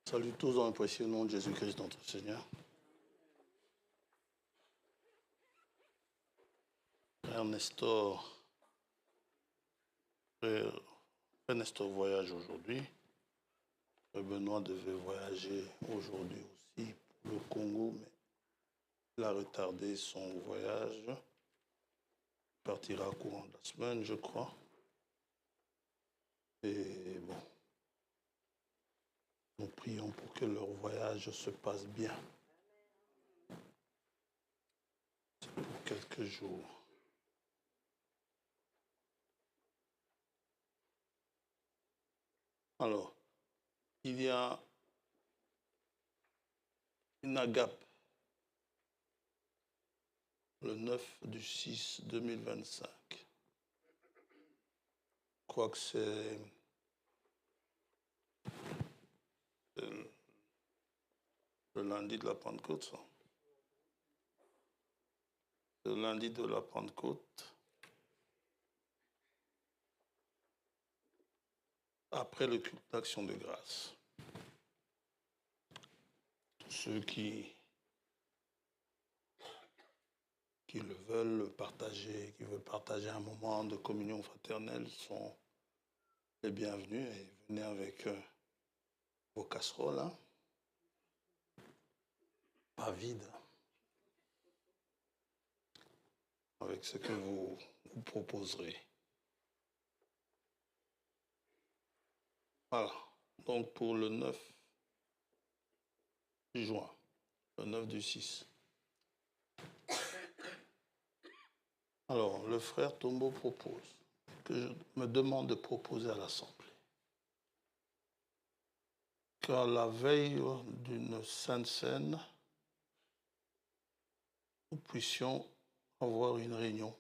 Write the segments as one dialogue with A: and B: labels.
A: Salut tous dans le précieux nom de Jésus-Christ notre Seigneur. Frère Nestor, frère Nestor voyage aujourd'hui. Frère Benoît devait voyager aujourd'hui aussi pour le Congo, mais il a retardé son voyage. Il partira courant de la semaine, je crois. Et bon, nous prions pour que leur voyage se passe bien. C'est pour quelques jours. Alors, il y a une agape le 9/6/2025. Je crois que c'est le lundi de la Pentecôte, ça. Le lundi de la Pentecôte, après le culte d'action de grâce. Tous ceux qui le veulent partager, qui veulent partager un moment de communion fraternelle sont les bienvenus et venez avec vos casseroles, hein? Pas vides, avec ce que vous proposerez. Voilà, donc pour le 9 juin, le 9/6. Alors, le frère Tombo propose, que je me demande de proposer à l'Assemblée, qu'à la veille d'une Sainte Seine, nous puissions avoir une réunion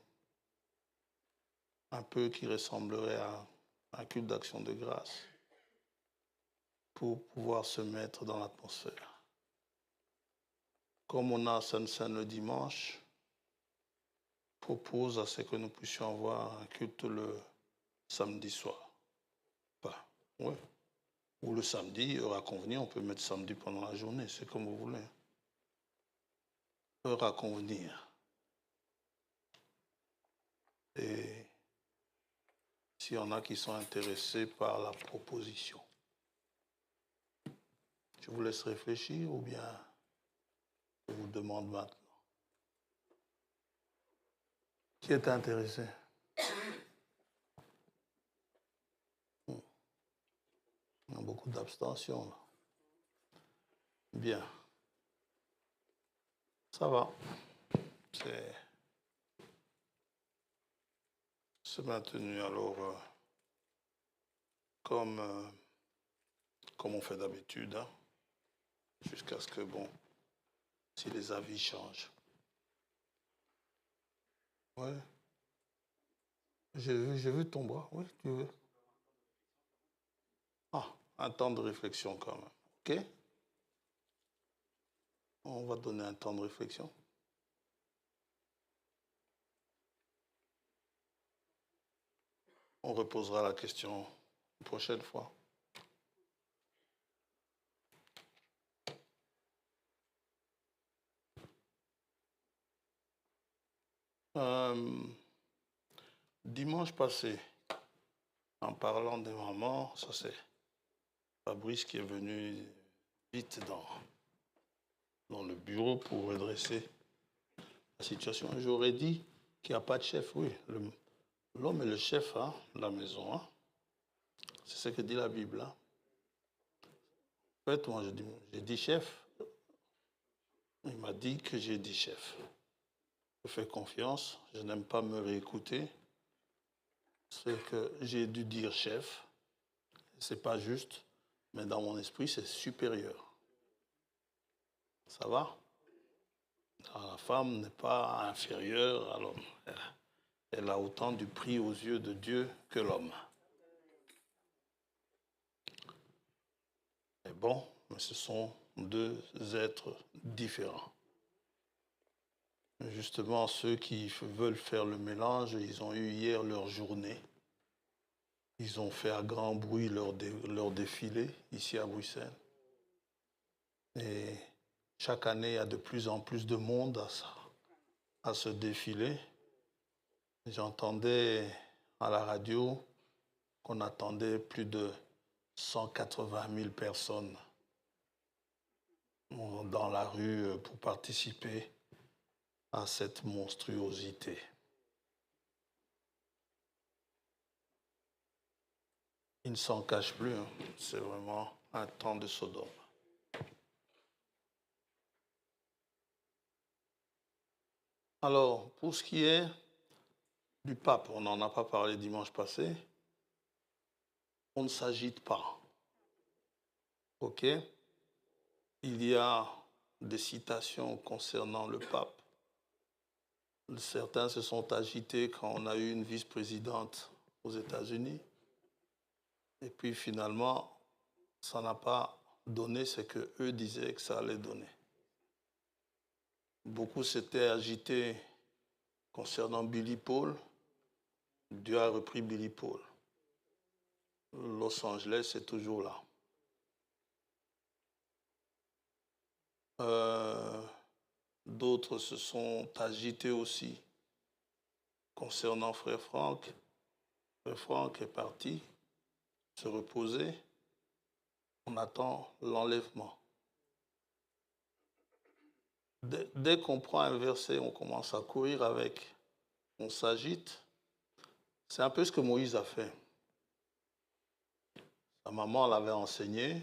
A: un peu qui ressemblerait à un culte d'action de grâce pour pouvoir se mettre dans l'atmosphère. Comme on a Sainte Seine le dimanche, propose à ce que nous puissions avoir un culte le samedi soir. Enfin, ouais. Ou le samedi, heure à convenir, on peut mettre samedi pendant la journée, c'est comme vous voulez. Heure à convenir. Et s'il y en a qui sont intéressés par la proposition, je vous laisse réfléchir ou bien je vous demande maintenant. Qui est intéressé? Il y a beaucoup d'abstention là. Bien. Ça va. C'est maintenu alors comme on fait d'habitude, hein, jusqu'à ce que, bon, si les avis changent. Ouais. J'ai vu ton bras, oui, tu veux. Ah, un temps de réflexion quand même, ok? On va donner un temps de réflexion. On reposera la question une prochaine fois. Dimanche passé, en parlant des mamans, ça c'est Fabrice qui est venu vite dans le bureau pour redresser la situation. J'aurais dit qu'il n'y a pas de chef, oui. L'homme est le chef de la maison. Hein. C'est ce que dit la Bible. Hein. En fait, moi, j'ai dit chef. Il m'a dit que j'ai dit chef. Je fais confiance. Je n'aime pas me réécouter. C'est que j'ai dû dire chef. C'est pas juste, mais dans mon esprit, c'est supérieur. Ça va? Alors, la femme n'est pas inférieure à l'homme. Elle a autant du prix aux yeux de Dieu que l'homme. Mais bon, mais ce sont deux êtres différents. Justement, ceux qui veulent faire le mélange, ils ont eu hier leur journée. Ils ont fait à grand bruit leur défilé ici à Bruxelles. Et chaque année, il y a de plus en plus de monde à ce défilé. J'entendais à la radio qu'on attendait plus de 180 000 personnes dans la rue pour participer à cette monstruosité. Il ne s'en cache plus, hein. C'est vraiment un temps de Sodome. Alors, pour ce qui est du pape, on n'en a pas parlé dimanche passé, on ne s'agite pas. OK? Il y a des citations concernant le pape. Certains se sont agités quand on a eu une vice-présidente aux États-Unis. Et puis finalement, ça n'a pas donné ce qu'eux disaient que ça allait donner. Beaucoup s'étaient agités concernant Billy Paul. Dieu a repris Billy Paul. Los Angeles est toujours là. D'autres se sont agités aussi concernant Frère Franck. Frère Franck est parti se reposer. On attend l'enlèvement. Dès qu'on prend un verset, on commence à courir avec, on s'agite. C'est un peu ce que Moïse a fait. Sa maman l'avait enseigné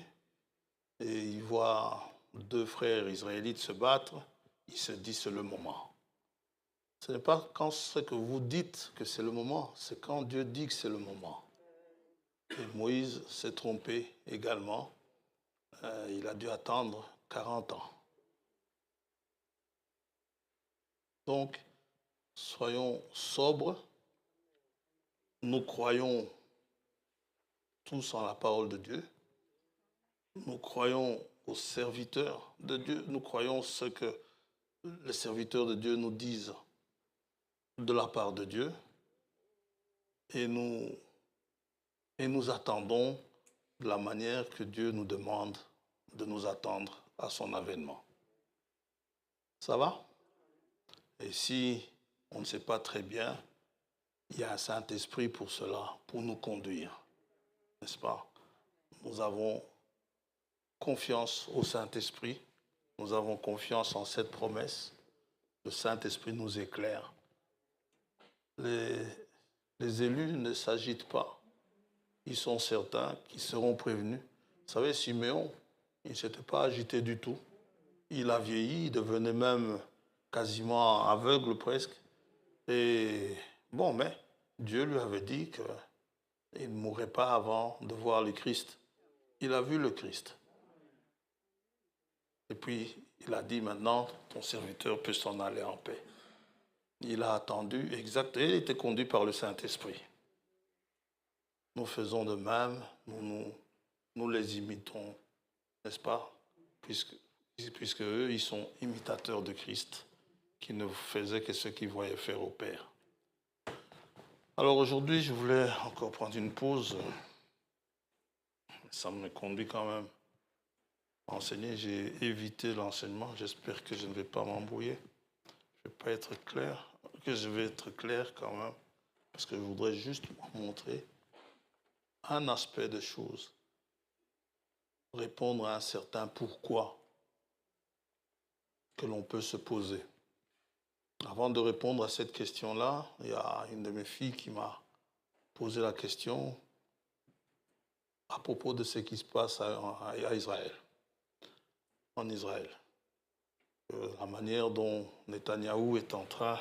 A: et il voit deux frères israélites se battre. Il se dit c'est le moment. Ce n'est pas quand ce que vous dites que c'est le moment, c'est quand Dieu dit que c'est le moment. Et Moïse s'est trompé également. Il a dû attendre 40 ans. Donc, soyons sobres. Nous croyons tous en la parole de Dieu. Nous croyons aux serviteurs de Dieu. Nous croyons ce que les serviteurs de Dieu nous disent de la part de Dieu. Et nous attendons de la manière que Dieu nous demande de nous attendre à son avènement. Ça va? Et si on ne sait pas très bien, il y a un Saint-Esprit pour cela, pour nous conduire. N'est-ce pas? Nous avons confiance au Saint-Esprit. Nous avons confiance en cette promesse. Le Saint-Esprit nous éclaire. Les élus ne s'agitent pas. Ils sont certains qu'ils seront prévenus. Vous savez, Siméon, il ne s'était pas agité du tout. Il a vieilli, il devenait même quasiment aveugle presque. Et bon, mais Dieu lui avait dit qu'il ne mourrait pas avant de voir le Christ. Il a vu le Christ. Et puis, il a dit maintenant, ton serviteur peut s'en aller en paix. Il a attendu, exact, et il était conduit par le Saint-Esprit. Nous faisons de même, nous les imitons, n'est-ce pas? Puisque eux, ils sont imitateurs de Christ, qui ne faisaient que ce qu'ils voyaient faire au Père. Alors aujourd'hui, je voulais encore prendre une pause. Ça me conduit quand même à enseigner. J'ai évité l'enseignement. J'espère que je ne vais pas m'embrouiller. Je ne vais pas être clair, que je vais être clair quand même, parce que je voudrais juste montrer un aspect des choses, répondre à un certain pourquoi que l'on peut se poser. Avant de répondre à cette question-là, il y a une de mes filles qui m'a posé la question à propos de ce qui se passe à Israël, en Israël. La manière dont Netanyahou est en train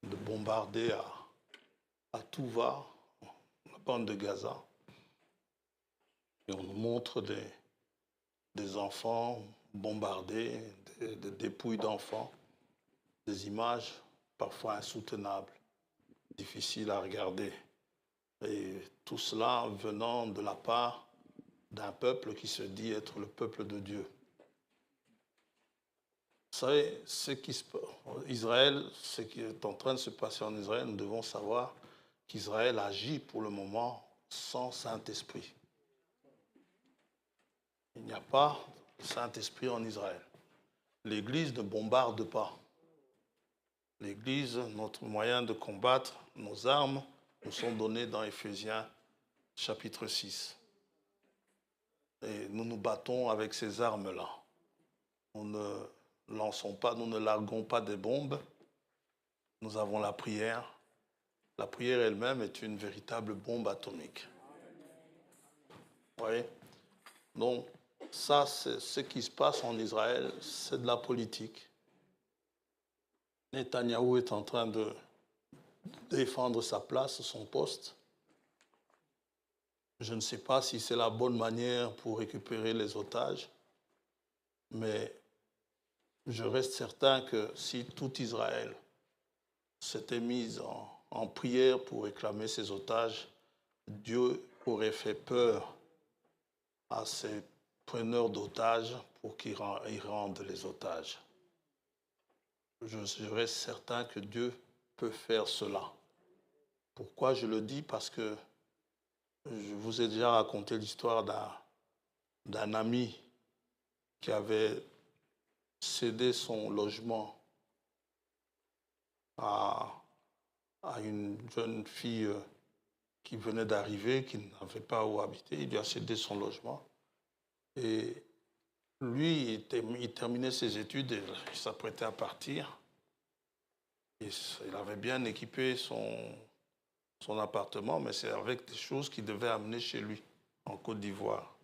A: de bombarder à tout va la bande de Gaza. Et on nous montre des enfants bombardés, des dépouilles d'enfants, des images parfois insoutenables, difficiles à regarder. Et tout cela venant de la part d'un peuple qui se dit être le peuple de Dieu. Vous savez, ce qui est en train de se passer en Israël, nous devons savoir qu'Israël agit pour le moment sans Saint-Esprit. Il n'y a pas le Saint-Esprit en Israël. L'Église ne bombarde pas. L'Église, notre moyen de combattre, nos armes, nous sont données dans Éphésiens chapitre 6. Et nous nous battons avec ces armes-là. Nous ne lançons pas, nous ne larguons pas des bombes. Nous avons la prière. La prière elle-même est une véritable bombe atomique. Vous voyez? Donc, ça, c'est ce qui se passe en Israël, c'est de la politique. Netanyahou est en train de défendre sa place, son poste. Je ne sais pas si c'est la bonne manière pour récupérer les otages, mais je reste certain que si tout Israël s'était mis en prière pour réclamer ses otages, Dieu aurait fait peur à ses preneurs d'otages pour qu'ils rendent les otages. Je reste certain que Dieu peut faire cela. Pourquoi je le dis? Parce que je vous ai déjà raconté l'histoire d'un ami qui avait cédé son logement à une jeune fille qui venait d'arriver, qui n'avait pas où habiter. Il lui a cédé son logement. Et lui, il terminait ses études et il s'apprêtait à partir. Et il avait bien équipé son appartement, mais c'est avec des choses qu'il devait amener chez lui, en Côte d'Ivoire.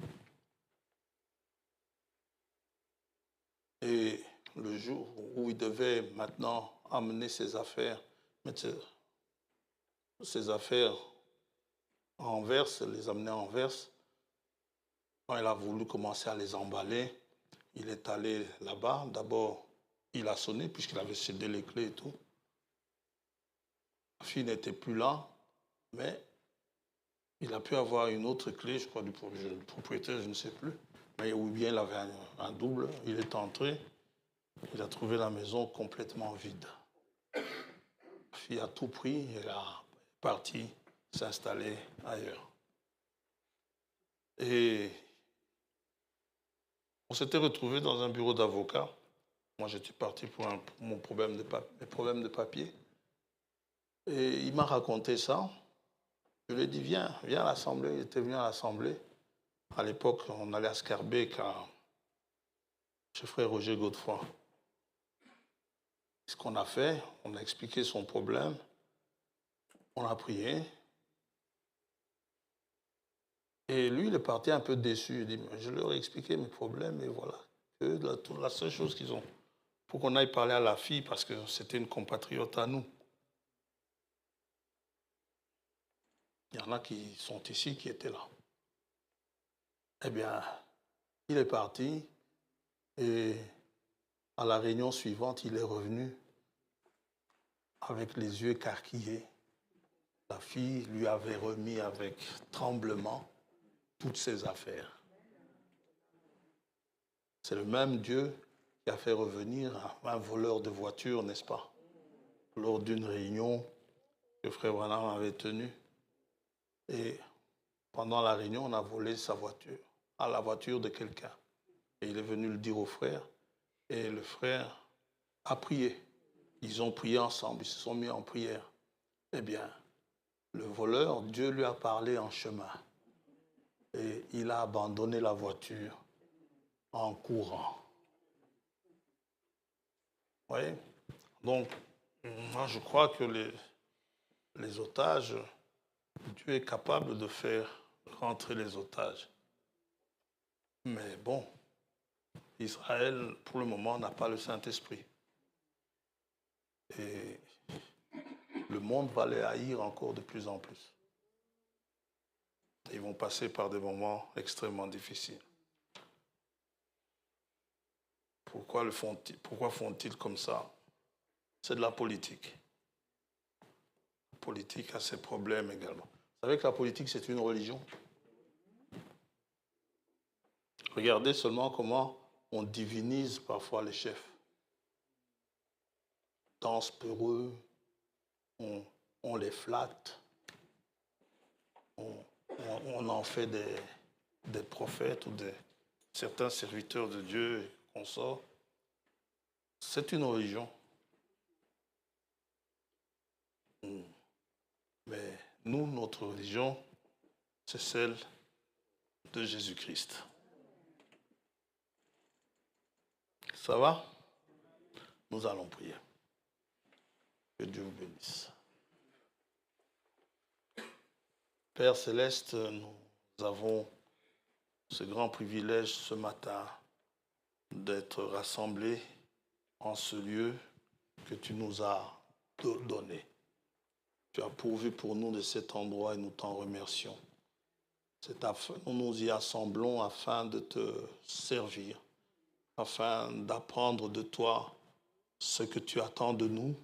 A: Et le jour où il devait maintenant amener ses affaires, mettre ses affaires à Anvers, les amener à Anvers, quand il a voulu commencer à les emballer, il est allé là-bas. D'abord, il a sonné puisqu'il avait cédé les clés et tout. La fille n'était plus là, mais il a pu avoir une autre clé, je crois, du propriétaire, je ne sais plus. Mais ou bien il avait un double. Il est entré, il a trouvé la maison complètement vide. La fille a tout pris, elle est partie s'installer ailleurs. Et on s'était retrouvé dans un bureau d'avocat. Moi, j'étais parti pour mes problèmes de papier. Et il m'a raconté ça. Je lui ai dit, viens à l'Assemblée. Il était venu à l'Assemblée. À l'époque, on allait à Scarbeck, chez frère Roger Godefroy. Ce qu'on a fait, on a expliqué son problème. On a prié. Et lui, il est parti un peu déçu. Il dit, je leur ai expliqué mes problèmes et voilà. La seule chose qu'ils ont, pour qu'on aille parler à la fille, parce que c'était une compatriote à nous. Il y en a qui sont ici, qui étaient là. Eh bien, il est parti et à la réunion suivante, il est revenu avec les yeux écarquillés. La fille lui avait remis avec tremblement toutes ses affaires. C'est le même Dieu qui a fait revenir un voleur de voiture, n'est-ce pas? Lors d'une réunion que frère Branham avait tenue. Et pendant la réunion, on a volé sa voiture, à la voiture de quelqu'un. Et il est venu le dire au frère. Et le frère a prié. Ils ont prié ensemble, ils se sont mis en prière. Eh bien, le voleur, Dieu lui a parlé en chemin. Et il a abandonné la voiture en courant. Vous voyez? Donc, moi, je crois que les otages, Dieu est capable de faire rentrer les otages. Mais bon, Israël, pour le moment, n'a pas le Saint-Esprit. Et le monde va les haïr encore de plus en plus. Ils vont passer par des moments extrêmement difficiles. Pourquoi font-ils comme ça? C'est de la politique. La politique a ses problèmes également. Vous savez que la politique, c'est une religion? Regardez seulement comment on divinise parfois les chefs. Danse peureux, on les flatte, on en fait des prophètes ou certains serviteurs de Dieu et consorts, c'est une religion. Mais nous, notre religion, c'est celle de Jésus-Christ. Ça va? Nous allons prier. Que Dieu vous bénisse. Père Céleste, nous avons ce grand privilège ce matin d'être rassemblés en ce lieu que tu nous as donné. Tu as pourvu pour nous de cet endroit et nous t'en remercions. Nous nous y assemblons afin de te servir, afin d'apprendre de toi ce que tu attends de nous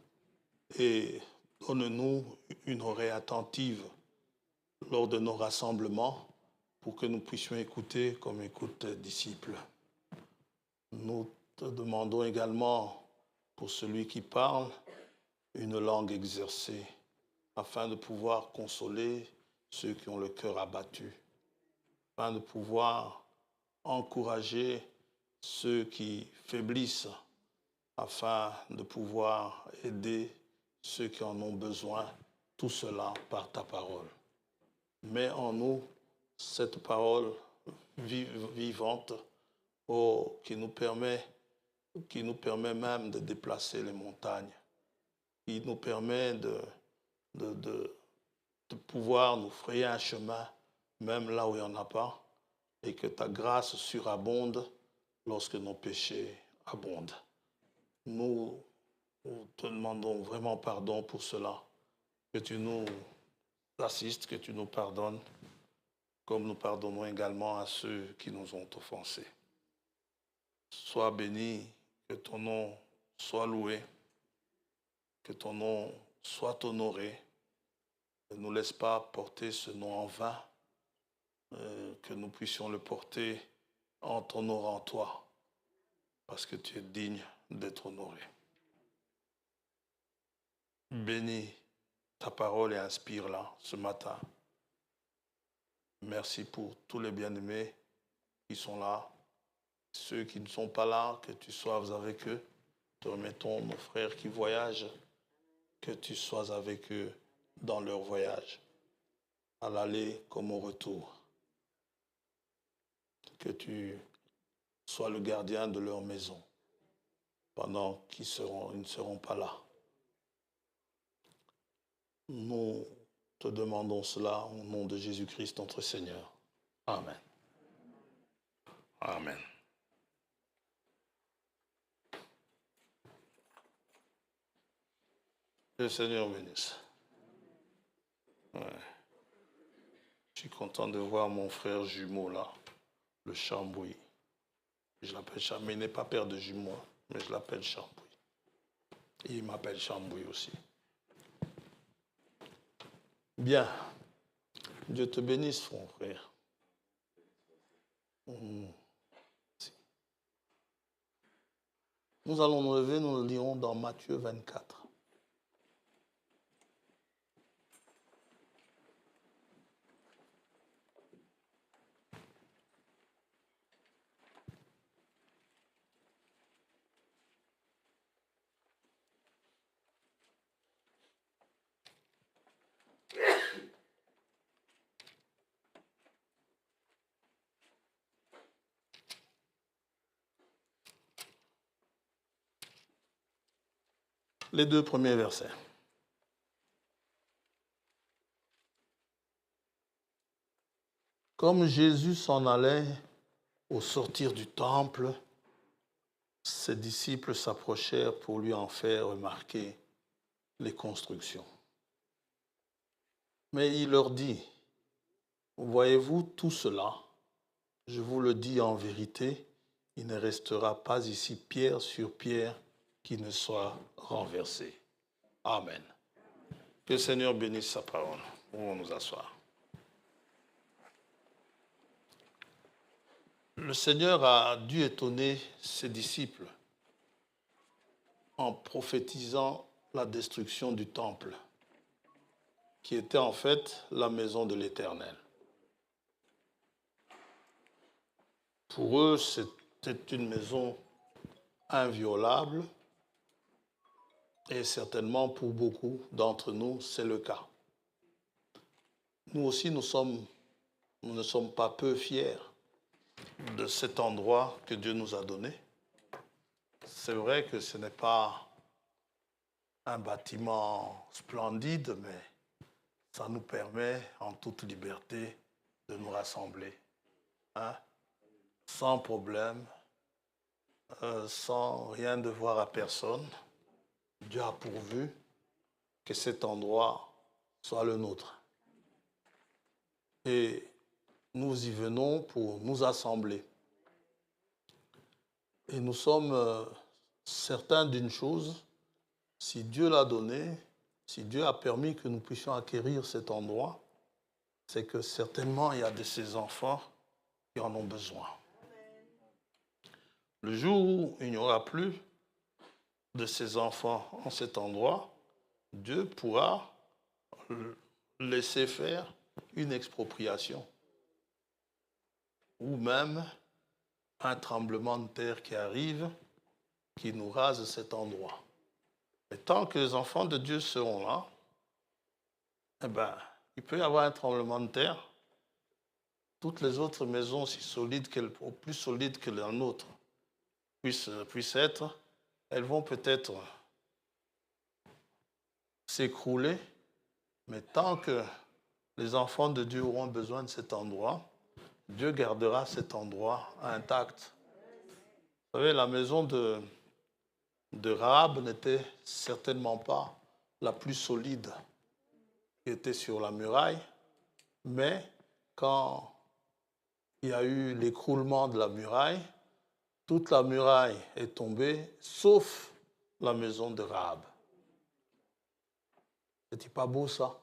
A: et donne-nous une oreille attentive lors de nos rassemblements pour que nous puissions écouter comme écoutent tes disciples. Nous te demandons également pour celui qui parle une langue exercée afin de pouvoir consoler ceux qui ont le cœur abattu, afin de pouvoir encourager ceux qui faiblissent, afin de pouvoir aider ceux qui en ont besoin, tout cela par ta parole. Mets en nous cette parole vivante qui nous permet même de déplacer les montagnes, qui nous permet de pouvoir nous frayer un chemin, même là où il n'y en a pas, et que ta grâce surabonde lorsque nos péchés abondent. Nous te demandons vraiment pardon pour cela, que tu nous assistes, que tu nous pardonnes, comme nous pardonnons également à ceux qui nous ont offensés. Sois béni, que ton nom soit loué, que ton nom soit honoré. Ne nous laisse pas porter ce nom en vain, que nous puissions le porter en t'honorant toi, parce que tu es digne d'être honoré. Bénis ta parole et inspire-la ce matin. Merci pour tous les bien-aimés qui sont là. Ceux qui ne sont pas là, que tu sois avec eux. Te remettons nos frères qui voyagent, que tu sois avec eux dans leur voyage, à l'aller comme au retour. Que tu sois le gardien de leur maison pendant qu'ils ne seront pas là. Nous te demandons cela au nom de Jésus-Christ, notre Seigneur. Amen. Amen. Que le Seigneur bénisse. Ouais. Je suis content de voir mon frère jumeau là, le Chambouis. Je l'appelle Chambouis, mais il n'est pas père de jumeaux, mais je l'appelle Chambouis. Et il m'appelle Chambouis aussi. Bien. Dieu te bénisse, mon frère. Nous allons nous lever, nous le lirons dans Matthieu 24. Les 2 premiers versets. Comme Jésus s'en allait au sortir du temple, ses disciples s'approchèrent pour lui en faire remarquer les constructions. Mais il leur dit, voyez-vous tout cela? Je vous le dis en vérité, il ne restera pas ici pierre sur pierre qui ne soit renversée. Amen. Que le Seigneur bénisse sa parole. Nous allons nous asseoir. Le Seigneur a dû étonner ses disciples en prophétisant la destruction du temple, qui était en fait la maison de l'Éternel. Pour eux, c'était une maison inviolable. Et certainement pour beaucoup d'entre nous, c'est le cas. Nous aussi, nous ne sommes pas peu fiers de cet endroit que Dieu nous a donné. C'est vrai que ce n'est pas un bâtiment splendide, mais ça nous permet en toute liberté de nous rassembler, hein, sans problème, sans rien devoir à personne. Dieu a pourvu que cet endroit soit le nôtre. Et nous y venons pour nous assembler. Et nous sommes certains d'une chose, si Dieu l'a donné, si Dieu a permis que nous puissions acquérir cet endroit, c'est que certainement il y a de ces enfants qui en ont besoin. Le jour où il n'y aura plus de ces enfants en cet endroit, Dieu pourra laisser faire une expropriation ou même un tremblement de terre qui arrive, qui nous rase cet endroit. Et tant que les enfants de Dieu seront là, eh ben, il peut y avoir un tremblement de terre. Toutes les autres maisons, si solides ou plus solides que la nôtre, puissent être, elles vont peut-être s'écrouler, mais tant que les enfants de Dieu auront besoin de cet endroit, Dieu gardera cet endroit intact. Vous savez, la maison de Rahab n'était certainement pas la plus solide qui était sur la muraille, mais quand il y a eu l'écroulement de la muraille, toute la muraille est tombée, sauf la maison de Rahab. C'était pas beau ça?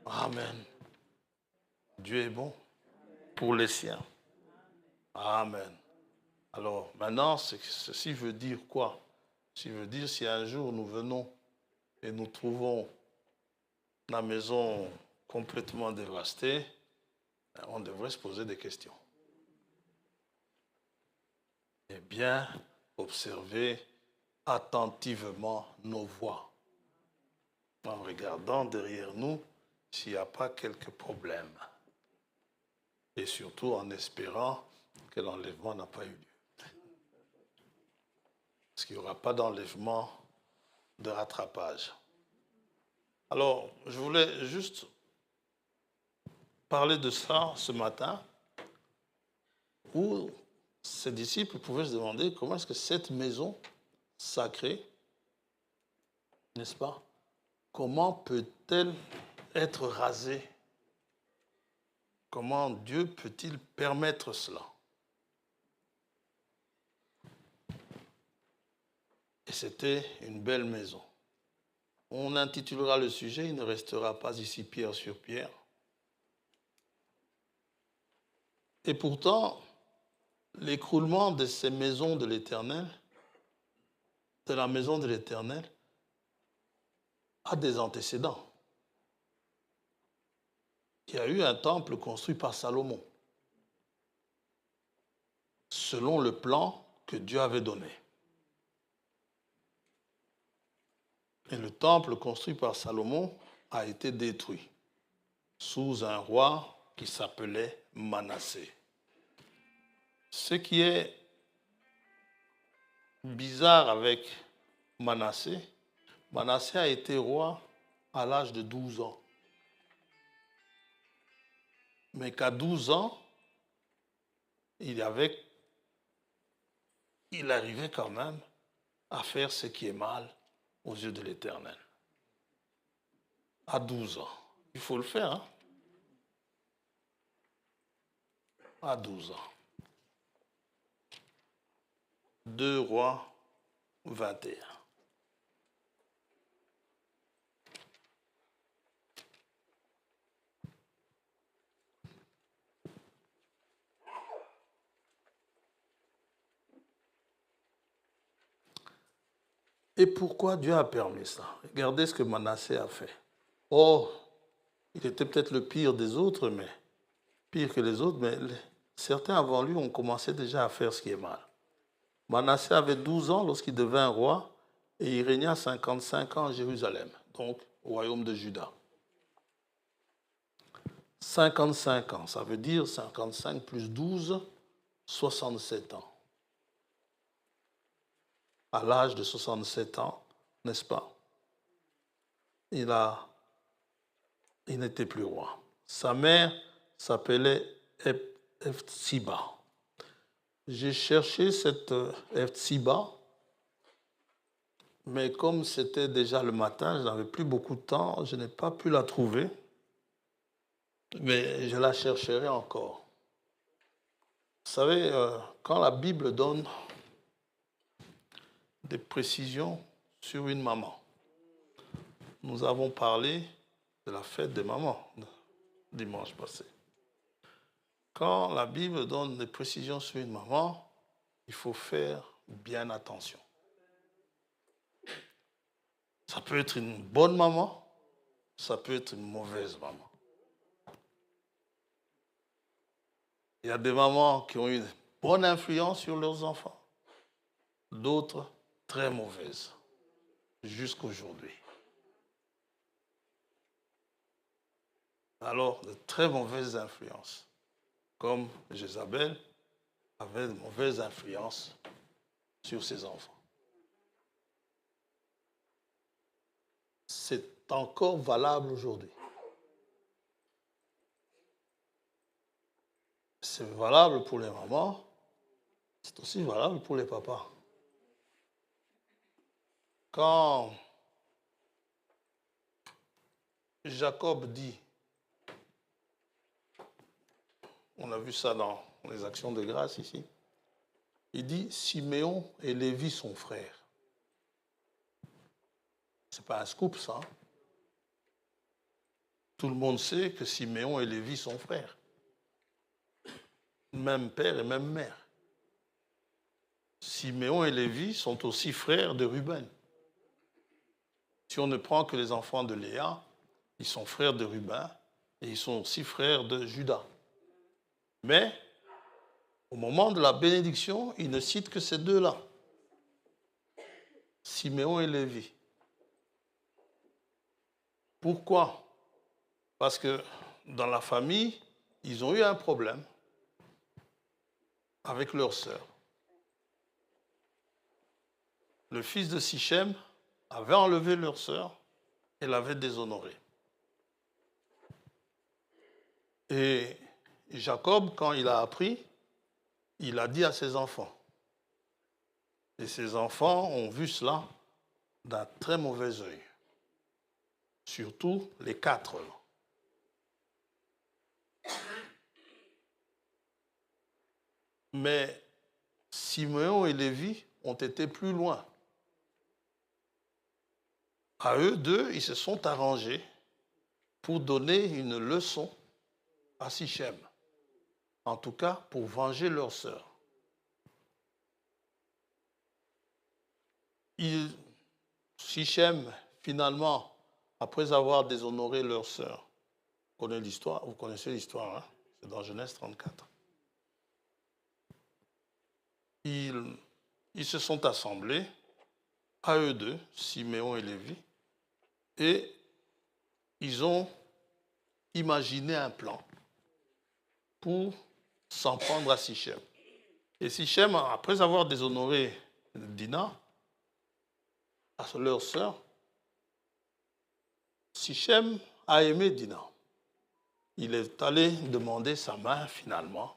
A: Amen. Dieu est bon pour les siens. Amen. Alors maintenant, ceci veut dire quoi? Ceci veut dire si un jour nous venons et nous trouvons la maison complètement dévastée, on devrait se poser des questions. Et bien observer attentivement nos voies, en regardant derrière nous s'il n'y a pas quelques problèmes. Et surtout en espérant que l'enlèvement n'a pas eu lieu. Parce qu'il n'y aura pas d'enlèvement de rattrapage. Alors, je voulais juste parler de ça ce matin, où ces disciples pouvaient se demander comment est-ce que cette maison sacrée, n'est-ce pas, comment peut-elle être rasée? Comment Dieu peut-il permettre cela? Et c'était une belle maison. On intitulera le sujet « Il ne restera pas ici pierre sur pierre ». Et pourtant, l'écroulement de ces maisons de l'Éternel, de la maison de l'Éternel, a des antécédents. Il y a eu un temple construit par Salomon, selon le plan que Dieu avait donné. Et le temple construit par Salomon a été détruit sous un roi qui s'appelait Manassé. Ce qui est bizarre avec Manassé, Manassé a été roi à l'âge de 12 ans. Mais qu'à 12 ans, il arrivait quand même à faire ce qui est mal aux yeux de l'Éternel. À 12 ans. Il faut le faire, hein? À 12 ans. 2 Rois 21. Et pourquoi Dieu a permis ça? Regardez ce que Manassé a fait. Oh, il était peut-être le pire des autres, mais pire que les autres, mais certains avant lui ont commencé déjà à faire ce qui est mal. Manassé avait 12 ans lorsqu'il devint roi et il régna 55 ans à Jérusalem, donc au royaume de Juda. 55 ans, ça veut dire 55 plus 12, 67 ans. À l'âge de 67 ans, n'est-ce pas? Il n'était plus roi. Sa mère s'appelait Hephsiba. J'ai cherché cette Hephsiba, mais comme c'était déjà le matin, je n'avais plus beaucoup de temps, je n'ai pas pu la trouver, mais je la chercherai encore. Vous savez, quand la Bible donne des précisions sur une maman, nous avons parlé de la fête des mamans dimanche passé. Quand la Bible donne des précisions sur une maman, il faut faire bien attention. Ça peut être une bonne maman, ça peut être une mauvaise maman. Il y a des mamans qui ont une bonne influence sur leurs enfants, d'autres très mauvaises, jusqu'aujourd'hui. Alors, de très mauvaises influences, comme Jézabel avait de mauvaises influences sur ses enfants. C'est encore valable aujourd'hui. C'est valable pour les mamans, c'est aussi valable pour les papas. Quand Jacob dit, on a vu ça dans les actions de grâce ici, il dit Siméon et Lévi sont frères. Ce n'est pas un scoop, ça. Tout le monde sait que Siméon et Lévi sont frères. Même père et même mère. Siméon et Lévi sont aussi frères de Ruben. Si on ne prend que les enfants de Léa, ils sont frères de Ruben et ils sont aussi frères de Juda. Mais au moment de la bénédiction, il ne cite que ces deux-là. Siméon et Lévi. Pourquoi? Parce que dans la famille, ils ont eu un problème avec leur sœur. Le fils de Sichem avait enlevé leur sœur et l'avait déshonorée. Et Jacob, quand il a appris, il a dit à ses enfants. Et ses enfants ont vu cela d'un très mauvais œil. Surtout les 4. Mais Siméon et Lévi ont été plus loin. À eux deux, ils se sont arrangés pour donner une leçon à Sichem. En tout cas, pour venger leur sœur. Sichem, finalement, après avoir déshonoré leur sœur, vous connaissez l'histoire, hein? C'est dans Genèse 34. Ils se sont assemblés, à eux deux, Siméon et Lévi, et ils ont imaginé un plan pour s'en prendre à Sichem. Et Sichem, après avoir déshonoré Dina, à leur sœur, Sichem a aimé Dina. Il est allé demander sa main finalement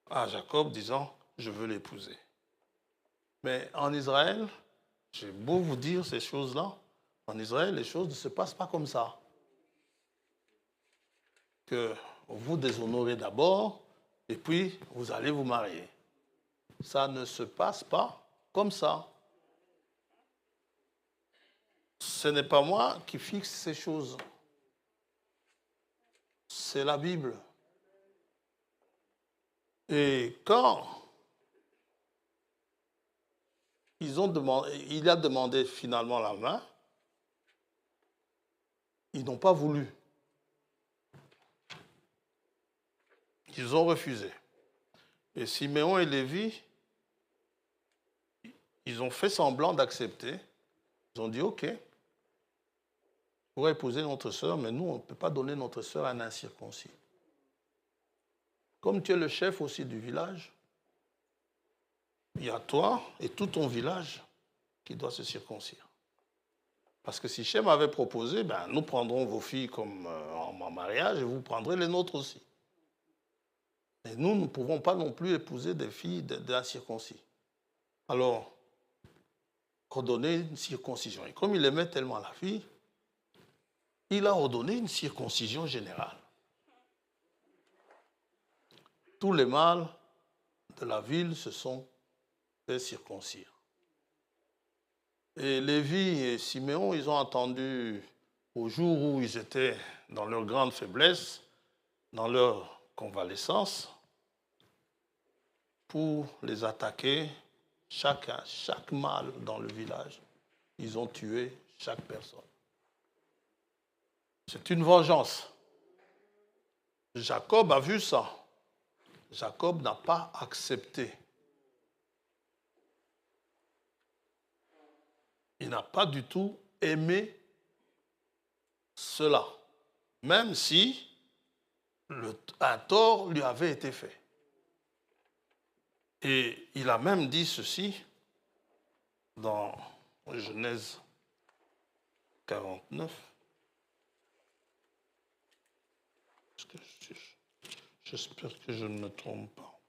A: à Jacob disant « Je veux l'épouser ». Mais en Israël, j'ai beau vous dire ces choses-là, en Israël, les choses ne se passent pas comme ça. Que vous déshonorez d'abord et puis vous allez vous marier. Ça ne se passe pas comme ça. Ce n'est pas moi qui fixe ces choses. C'est la Bible. Et quand il a demandé finalement la main, ils n'ont pas voulu. ils ont refusé. Et Siméon et Lévi, ils ont fait semblant d'accepter. Ils ont dit, OK, on pourrait épouser notre sœur, mais nous, on ne peut pas donner notre sœur à un incirconcis. Comme tu es le chef aussi du village, il y a toi et tout ton village qui doit se circoncire. Parce que si Shem avait proposé, ben, nous prendrons vos filles comme en mariage et vous prendrez les nôtres aussi. Et nous ne pouvons pas non plus épouser des filles d'incirconcis. Alors, ordonner une circoncision. Et comme il aimait tellement la fille, il a ordonné une circoncision générale. Tous les mâles de la ville se sont fait circoncire. Et Lévi et Siméon, ils ont attendu au jour où ils étaient dans leur grande faiblesse, dans leur convalescence, pour les attaquer, chaque mâle dans le village. Ils ont tué chaque personne. C'est une vengeance. Jacob a vu ça. Jacob n'a pas accepté. Il n'a pas du tout aimé cela, même si un tort lui avait été fait. Et il a même dit ceci dans Genèse 49. J'espère que je ne me trompe pas.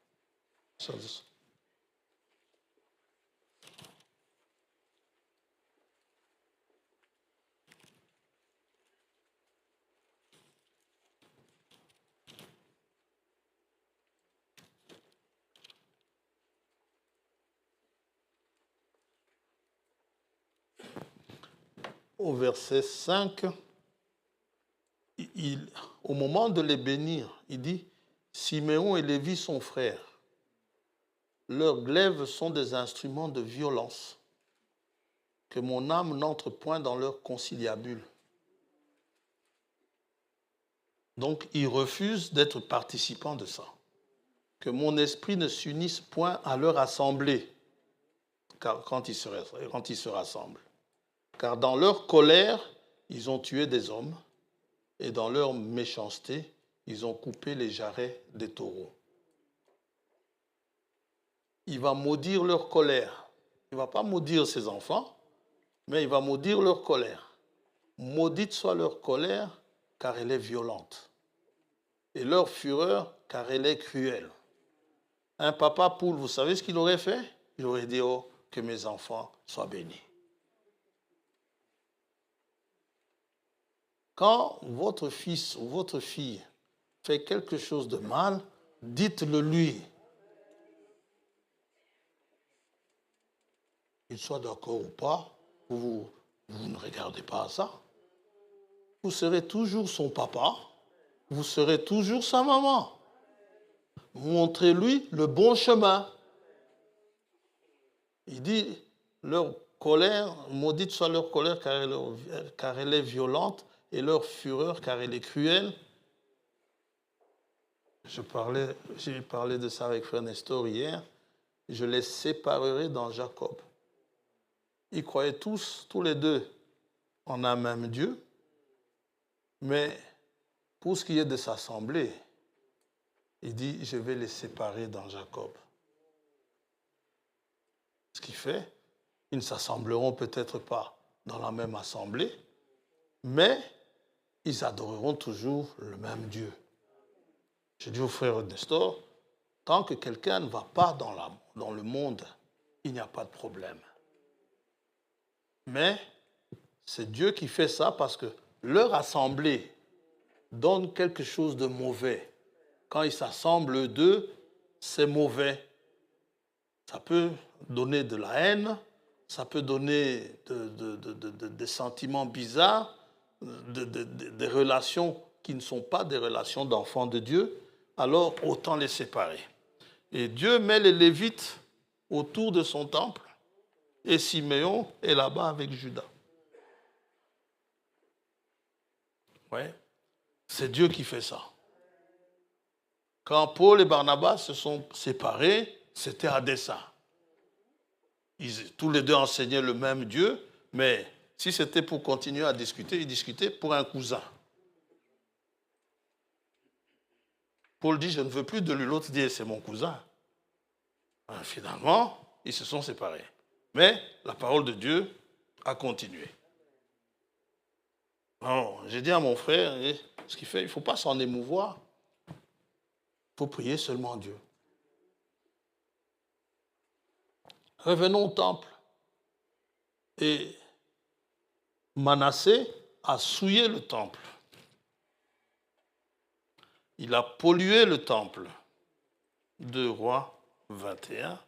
A: Au verset 5, au moment de les bénir, il dit « Siméon et Lévi sont frères. Leurs glaives sont des instruments de violence. Que mon âme n'entre point dans leur conciliabule. » Donc, ils refusent d'être participants de ça. Que mon esprit ne s'unisse point à leur assemblée quand ils se rassemblent. Car dans leur colère, ils ont tué des hommes, et dans leur méchanceté, ils ont coupé les jarrets des taureaux. Il va maudire leur colère. Il ne va pas maudire ses enfants, mais il va maudire leur colère. Maudite soit leur colère, car elle est violente. Et leur fureur, car elle est cruelle. Un papa poule, vous savez ce qu'il aurait fait? Il aurait dit, oh, que mes enfants soient bénis. Quand votre fils ou votre fille fait quelque chose de mal, dites-le lui. Qu'il soit d'accord ou pas, vous ne regardez pas à ça. Vous serez toujours son papa, vous serez toujours sa maman. Montrez-lui le bon chemin. Il dit, leur colère, maudite soit leur colère car elle est violente, et leur fureur car elle est cruelle. J'ai parlé de ça avec Frère Nestor hier. Je les séparerai dans Jacob. Ils croyaient tous les deux, en un même Dieu. Mais pour ce qui est de s'assembler, il dit, je vais les séparer dans Jacob. Ce qui fait, ils ne s'assembleront peut-être pas dans la même assemblée, mais ils adoreront toujours le même Dieu. Je dis au frère Nestor, tant que quelqu'un ne va pas dans le monde, il n'y a pas de problème. Mais c'est Dieu qui fait ça parce que leur assemblée donne quelque chose de mauvais. Quand ils s'assemblent d'eux, c'est mauvais. Ça peut donner de la haine, ça peut donner des sentiments bizarres, des relations qui ne sont pas des relations d'enfants de Dieu, alors autant les séparer. Et Dieu met les Lévites autour de son temple, et Siméon est là-bas avec Judas. Ouais. C'est Dieu qui fait ça. Quand Paul et Barnabas se sont séparés, c'était à dessein. Tous les deux enseignaient le même Dieu, mais si c'était pour continuer à discuter, ils discutaient pour un cousin. Paul dit, je ne veux plus de lui. L'autre dit, c'est mon cousin. Finalement, ils se sont séparés. Mais la parole de Dieu a continué. Alors, j'ai dit à mon frère, ce qu'il fait, il ne faut pas s'en émouvoir. Il faut prier seulement Dieu. Revenons au temple. Et Manassé a souillé le temple. Il a pollué le temple. 2 Rois 21.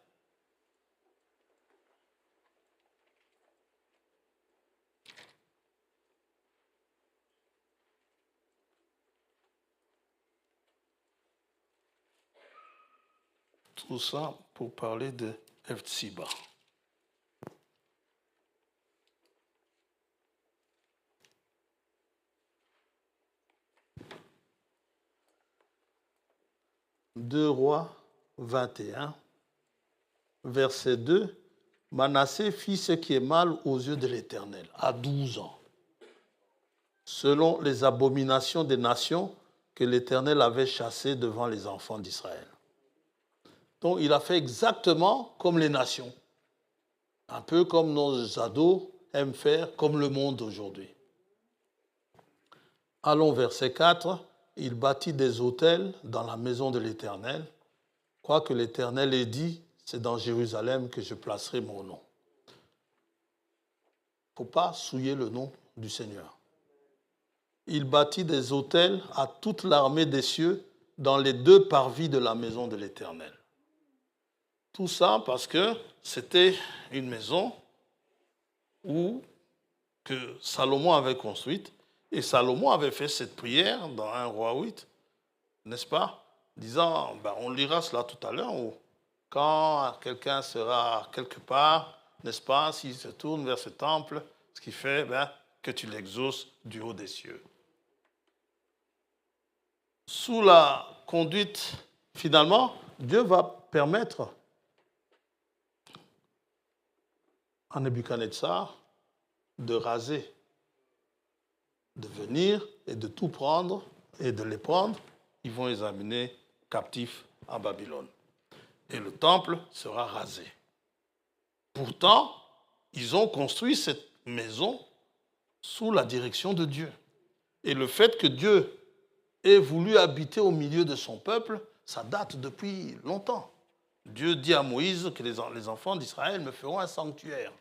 A: Tout ça pour parler de Hephzibah. Deux Rois 21, verset 2. Manassé fit ce qui est mal aux yeux de l'Éternel, à 12 ans, selon les abominations des nations que l'Éternel avait chassées devant les enfants d'Israël. Donc il a fait exactement comme les nations, un peu comme nos ados aiment faire, comme le monde aujourd'hui. Allons verset 4. Il bâtit des autels dans la maison de l'Éternel, quoique l'Éternel ait dit, c'est dans Jérusalem que je placerai mon nom. Il ne faut pas souiller le nom du Seigneur. Il bâtit des autels à toute l'armée des cieux dans les 2 parvis de la maison de l'Éternel. Tout ça parce que c'était une maison que Salomon avait construite. Et Salomon avait fait cette prière dans 1 Roi 8, n'est-ce pas? Disant, on lira cela tout à l'heure, où quand quelqu'un sera quelque part, n'est-ce pas, s'il se tourne vers ce temple, ce qui fait que tu l'exauces du haut des cieux. Sous la conduite, finalement, Dieu va permettre à Nebuchadnezzar de raser, de venir et de tout prendre et de les prendre. Ils vont les amener captifs à Babylone. Et le temple sera rasé. Pourtant, ils ont construit cette maison sous la direction de Dieu. Et le fait que Dieu ait voulu habiter au milieu de son peuple, ça date depuis longtemps. Dieu dit à Moïse que les enfants d'Israël me feront un sanctuaire.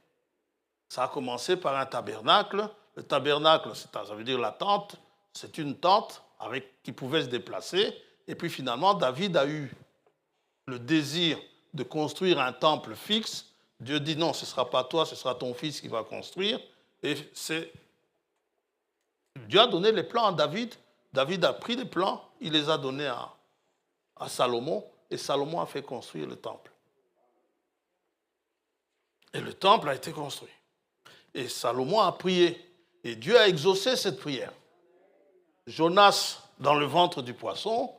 A: Ça a commencé par un tabernacle. Le tabernacle, ça veut dire la tente. C'est une tente qui pouvait se déplacer. Et puis finalement, David a eu le désir de construire un temple fixe. Dieu dit non, ce ne sera pas toi, ce sera ton fils qui va construire. Et Dieu a donné les plans à David. David a pris les plans, il les a donnés à Salomon. Et Salomon a fait construire le temple. Et le temple a été construit. Et Salomon a prié. Et Dieu a exaucé cette prière. Jonas, dans le ventre du poisson,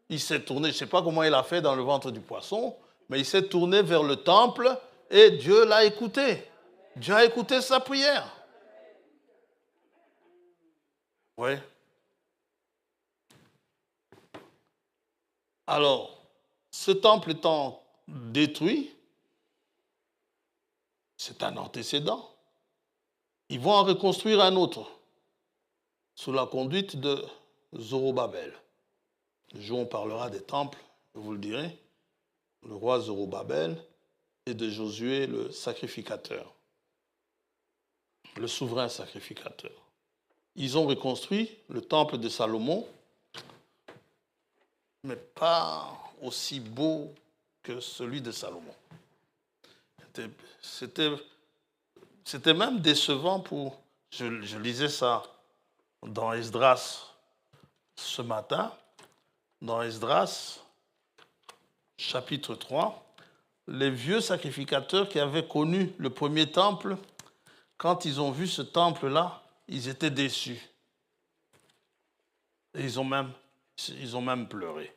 A: il s'est tourné, je ne sais pas comment il a fait dans le ventre du poisson, mais il s'est tourné vers le temple et Dieu l'a écouté. Dieu a écouté sa prière. Oui. Alors, ce temple étant détruit, c'est un antécédent. Ils vont en reconstruire un autre, sous la conduite de Zorobabel. Le jour où on parlera des temples, je vous le dirai, le roi Zorobabel et de Josué le sacrificateur, le souverain sacrificateur. Ils ont reconstruit le temple de Salomon, mais pas aussi beau que celui de Salomon. C'était même décevant pour... Je lisais ça dans Esdras ce matin. Dans Esdras, chapitre 3, les vieux sacrificateurs qui avaient connu le premier temple, quand ils ont vu ce temple-là, ils étaient déçus. Et ils ont même pleuré.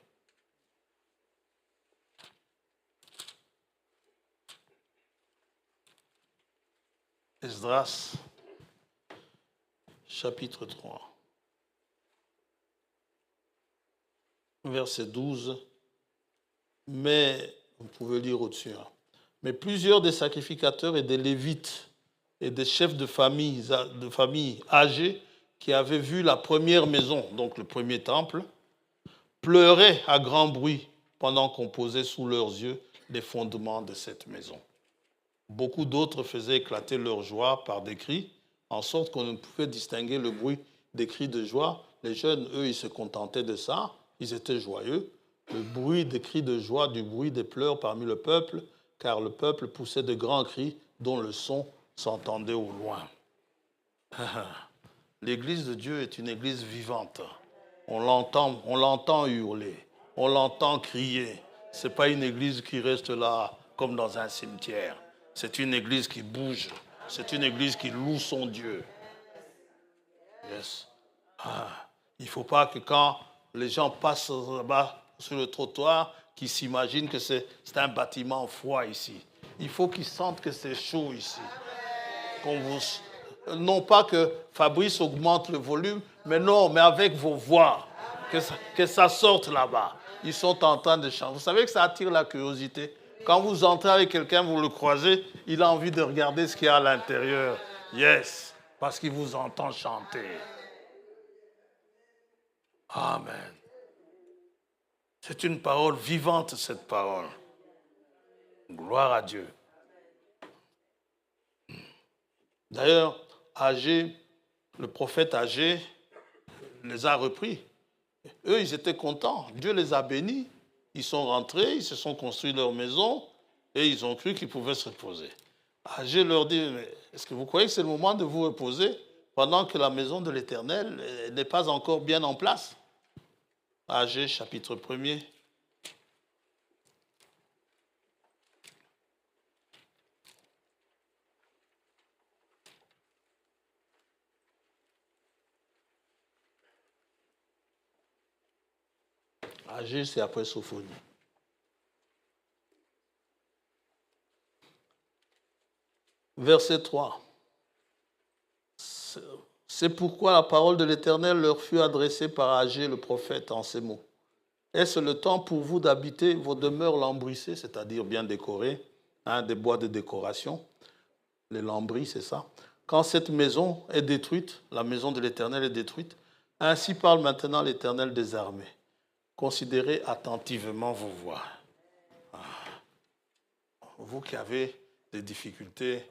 A: Esdras, chapitre 3, verset 12. Mais, vous pouvez lire au-dessus, hein. Mais plusieurs des sacrificateurs et des lévites et des chefs de famille âgés qui avaient vu la première maison, donc le premier temple, pleuraient à grand bruit pendant qu'on posait sous leurs yeux les fondements de cette maison. Beaucoup d'autres faisaient éclater leur joie par des cris, en sorte qu'on ne pouvait distinguer le bruit des cris de joie. Les jeunes, eux, ils se contentaient de ça, ils étaient joyeux. Le bruit des cris de joie, du bruit des pleurs parmi le peuple, car le peuple poussait de grands cris dont le son s'entendait au loin. L'église de Dieu est une église vivante. On l'entend hurler, on l'entend crier. Ce n'est pas une église qui reste là comme dans un cimetière. C'est une église qui bouge. C'est une église qui loue son Dieu. Yes. Il ne faut pas que quand les gens passent là-bas sur le trottoir, qu'ils s'imaginent que c'est un bâtiment froid ici. Il faut qu'ils sentent que c'est chaud ici. Non pas que Fabrice augmente le volume, mais non, mais avec vos voix, que ça sorte là-bas. Ils sont en train de chanter. Vous savez que ça attire la curiosité. Quand vous entrez avec quelqu'un, vous le croisez, il a envie de regarder ce qu'il y a à l'intérieur. Yes, parce qu'il vous entend chanter. Amen. C'est une parole vivante, cette parole. Gloire à Dieu. D'ailleurs, Agé, le prophète Agé, les a repris. Eux, ils étaient contents. Dieu les a bénis. Ils sont rentrés, ils se sont construits leur maison et ils ont cru qu'ils pouvaient se reposer. Agé leur dit, mais est-ce que vous croyez que c'est le moment de vous reposer pendant que la maison de l'Éternel n'est pas encore bien en place? Agé, chapitre 1er. Agé, c'est après Sophonie. Verset 3. C'est pourquoi la parole de l'Éternel leur fut adressée par Agé le prophète en ces mots. Est-ce le temps pour vous d'habiter vos demeures lambrissées, c'est-à-dire bien décorées, des bois de décoration, les lambris, c'est ça. Quand cette maison est détruite, la maison de l'Éternel est détruite, ainsi parle maintenant l'Éternel des armées. Considérez attentivement vos voies. Vous qui avez des difficultés,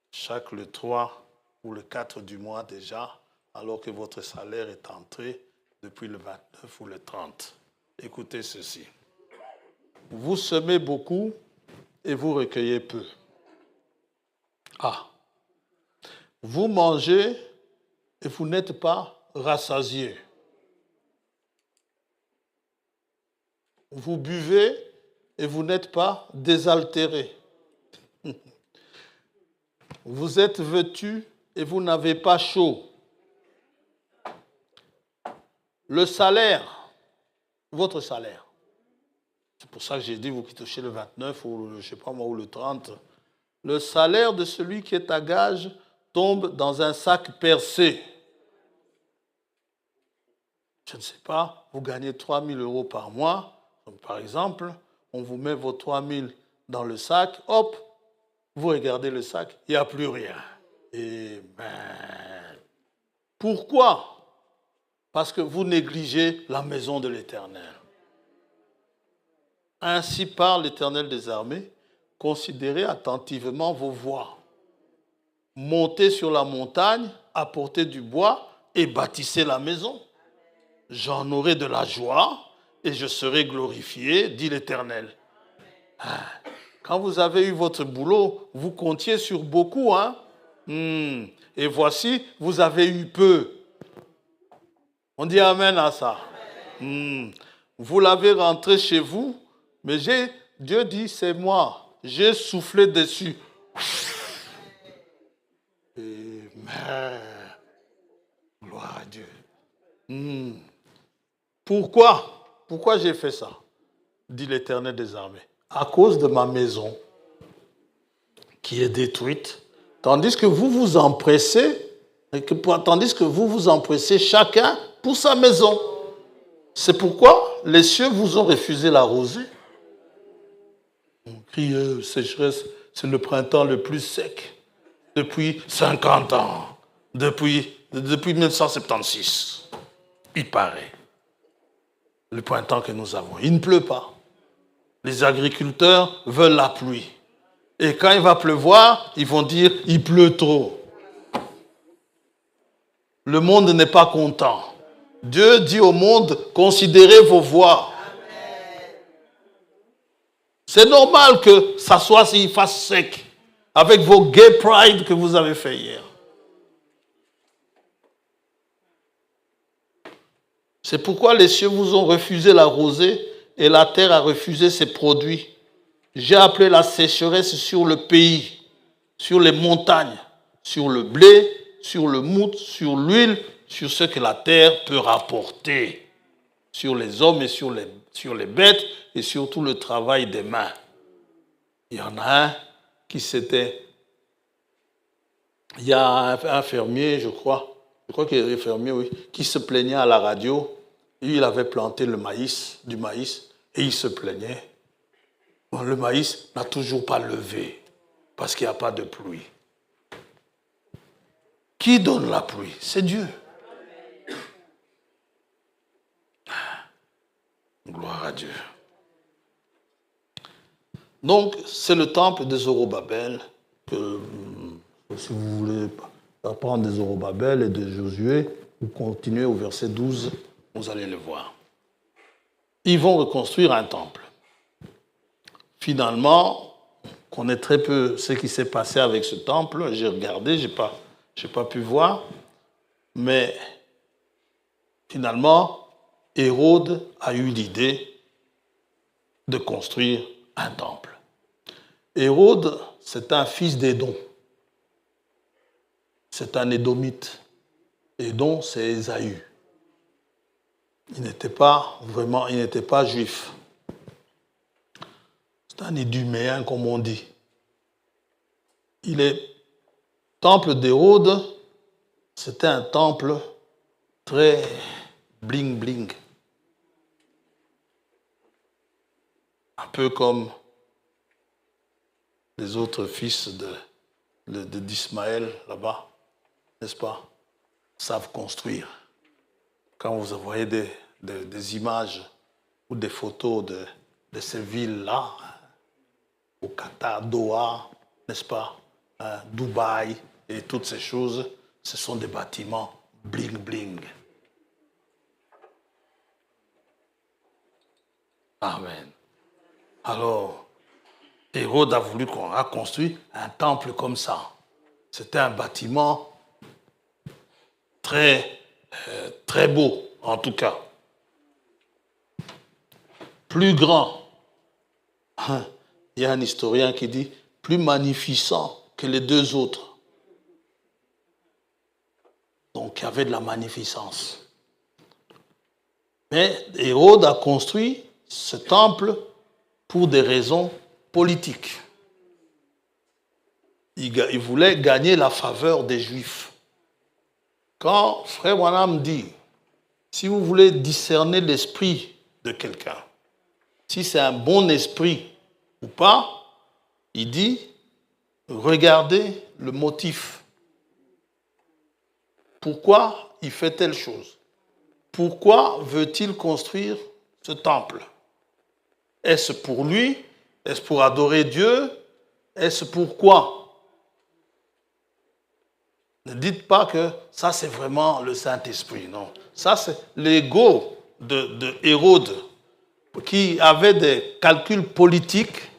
A: chaque le 3 ou le 4 du mois déjà, alors que votre salaire est entré depuis le 29 ou le 30. Écoutez ceci. Vous semez beaucoup et vous recueillez peu. Vous mangez et vous n'êtes pas rassasiés. Vous buvez et vous n'êtes pas désaltérés. Vous êtes vêtus et vous n'avez pas chaud. Le salaire, votre salaire, c'est pour ça que j'ai dit, vous qui touchez le 29 ou je ne sais pas moi, ou le 30, le salaire de celui qui est à gage tombe dans un sac percé. Je ne sais pas, vous gagnez 3 000 € par mois, donc par exemple, on vous met vos 3 000 dans le sac, hop, vous regardez le sac, il n'y a plus rien. Et pourquoi? Parce que vous négligez la maison de l'Éternel. Ainsi parle l'Éternel des armées, considérez attentivement vos voies. Montez sur la montagne, apportez du bois et bâtissez la maison. J'en aurai de la joie et je serai glorifié, dit l'Éternel. Quand vous avez eu votre boulot, vous comptiez sur beaucoup, Et voici, vous avez eu peu. On dit amen à ça. Vous l'avez rentré chez vous, mais Dieu dit, c'est moi. J'ai soufflé dessus. Amen. Gloire à Dieu. Pourquoi j'ai fait ça? Dit l'Éternel des armées. À cause de ma maison qui est détruite, Tandis que vous vous empressez, chacun pour sa maison. C'est pourquoi les cieux vous ont refusé la rosée. On crie sécheresse, c'est le printemps le plus sec depuis 50 ans, depuis 1976. Il paraît. Le printemps que nous avons. Il ne pleut pas. Les agriculteurs veulent la pluie. Et quand il va pleuvoir, ils vont dire « il pleut trop ». Le monde n'est pas content. Dieu dit au monde « considérez vos voies ». C'est normal que ça soit s'il fasse sec, avec vos gay pride que vous avez fait hier. C'est pourquoi les cieux vous ont refusé la rosée et la terre a refusé ses produits. J'ai appelé la sécheresse sur le pays, sur les montagnes, sur le blé, sur le mout, sur l'huile, sur ce que la terre peut rapporter, sur les hommes et sur les bêtes et sur tout le travail des mains. Il y en a un qui s'était... Il y a un fermier, je crois qu'il est fermier, oui, qui se plaignait à la radio. Il avait planté du maïs, et il se plaignait. Bon, le maïs n'a toujours pas levé parce qu'il n'y a pas de pluie. Qui donne la pluie? C'est Dieu. Gloire à Dieu. Donc, c'est le temple de Zorobabel que, si vous voulez apprendre des Zorobabel et de Josué, vous continuez au verset 12, vous allez le voir. Ils vont reconstruire un temple. Finalement, on connaît très peu ce qui s'est passé avec ce temple. J'ai regardé, je n'ai pas pu voir. Mais finalement, Hérode a eu l'idée de construire un temple. Hérode, c'est un fils d'Édom. C'est un Édomite. Édom, c'est Ésaü. Il n'était pas juif. C'est un Éduméen, comme on dit. Le temple d'Hérode, c'était un temple très bling-bling. Un peu comme les autres fils d'Ismaël, là-bas, n'est-ce pas, savent construire. Quand vous voyez des images ou des photos de ces villes-là, au Qatar, Doha, n'est-ce pas, Dubaï et toutes ces choses, ce sont des bâtiments bling-bling. Amen. Alors, Hérode a voulu qu'on a construit un temple comme ça. C'était un bâtiment très, très beau, en tout cas. Plus grand. Il y a un historien qui dit plus magnificent que les deux autres. Donc, il y avait de la magnificence. Mais Hérode a construit ce temple pour des raisons politiques. Il voulait gagner la faveur des Juifs. Quand Frère Branham dit, si vous voulez discerner l'esprit de quelqu'un, si c'est un bon esprit ou pas, il dit, regardez le motif. Pourquoi il fait telle chose? Pourquoi veut-il construire ce temple? Est-ce pour lui? Est-ce pour adorer Dieu? Est-ce pour quoi? Ne dites pas que ça c'est vraiment le Saint-Esprit, non. Ça c'est l'ego de Hérode qui avait des calculs politiques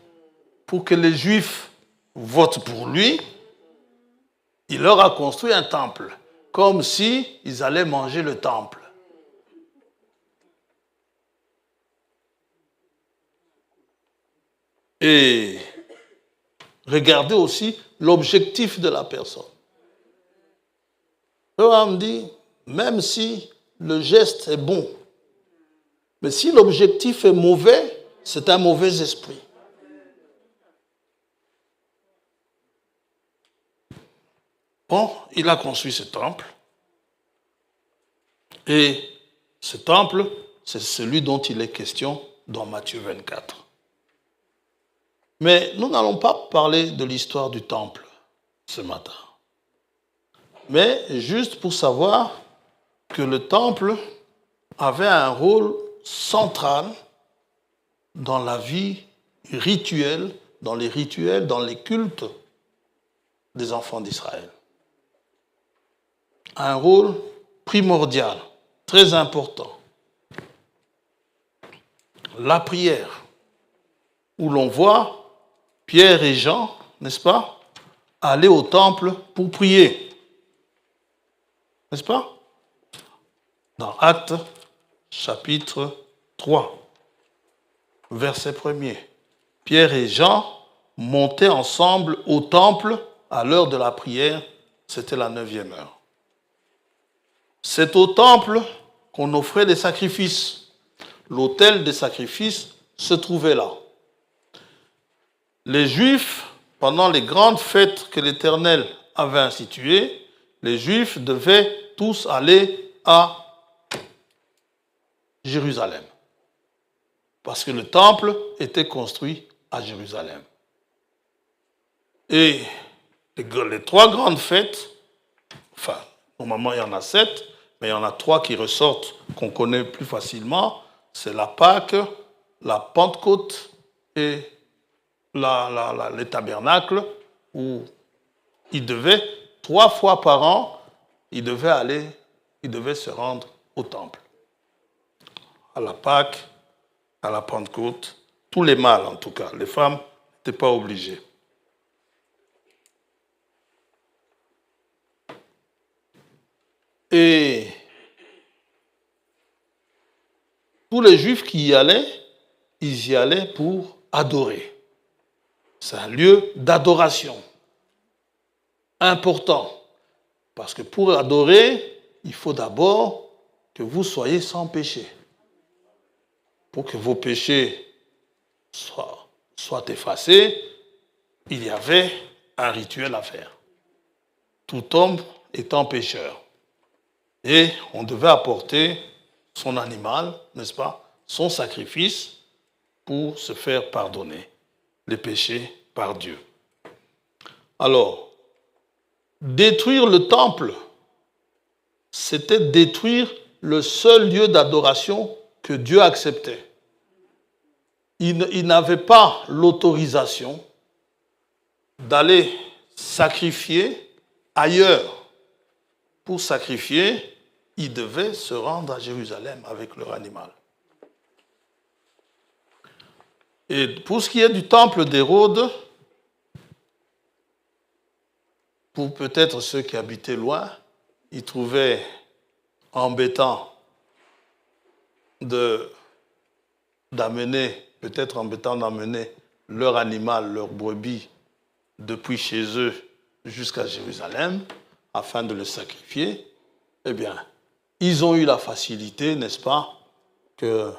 A: pour que les Juifs votent pour lui. Il leur a construit un temple, comme si ils allaient manger le temple. Et regardez aussi l'objectif de la personne. Abraham dit, même si le geste est bon, mais si l'objectif est mauvais, c'est un mauvais esprit. Bon, il a construit ce temple. Et ce temple, c'est celui dont il est question dans Matthieu 24. Mais nous n'allons pas parler de l'histoire du temple ce matin. Mais juste pour savoir que le temple avait un rôle central dans la vie rituelle, dans les rituels, dans les cultes des enfants d'Israël. Un rôle primordial, très important. La prière, où l'on voit Pierre et Jean, n'est-ce pas, aller au temple pour prier. N'est-ce pas? Dans Actes, chapitre 3, verset 1er. Pierre et Jean montaient ensemble au temple à l'heure de la prière, c'était la 9e heure. C'est au temple qu'on offrait des sacrifices. L'autel des sacrifices se trouvait là. Les Juifs, pendant les grandes fêtes que l'Éternel avait instituées, les Juifs devaient tous aller à Jérusalem. Parce que le temple était construit à Jérusalem. Et les 3 grandes fêtes, enfin, normalement il y en a 7, mais il y en a 3 qui ressortent, qu'on connaît plus facilement. C'est la Pâque, la Pentecôte et les tabernacles, où ils devaient, 3 fois par an, ils devaient se rendre au temple. À la Pâque, à la Pentecôte, tous les mâles en tout cas, les femmes n'étaient pas obligées. Et tous les Juifs qui y allaient, ils y allaient pour adorer. C'est un lieu d'adoration important. Parce que pour adorer, il faut d'abord que vous soyez sans péché. Pour que vos péchés soient effacés, il y avait un rituel à faire. Tout homme étant pécheur. Et on devait apporter son animal, n'est-ce pas, son sacrifice pour se faire pardonner les péchés par Dieu. Alors, détruire le temple, c'était détruire le seul lieu d'adoration que Dieu acceptait. Il n'avait pas l'autorisation d'aller sacrifier ailleurs. Pour sacrifier, ils devaient se rendre à Jérusalem avec leur animal. Et pour ce qui est du temple d'Hérode, pour peut-être ceux qui habitaient loin, ils trouvaient embêtant d'amener leur animal, leur brebis, depuis chez eux jusqu'à Jérusalem, afin de le sacrifier. Eh bien, ils ont eu la facilité, n'est-ce pas, que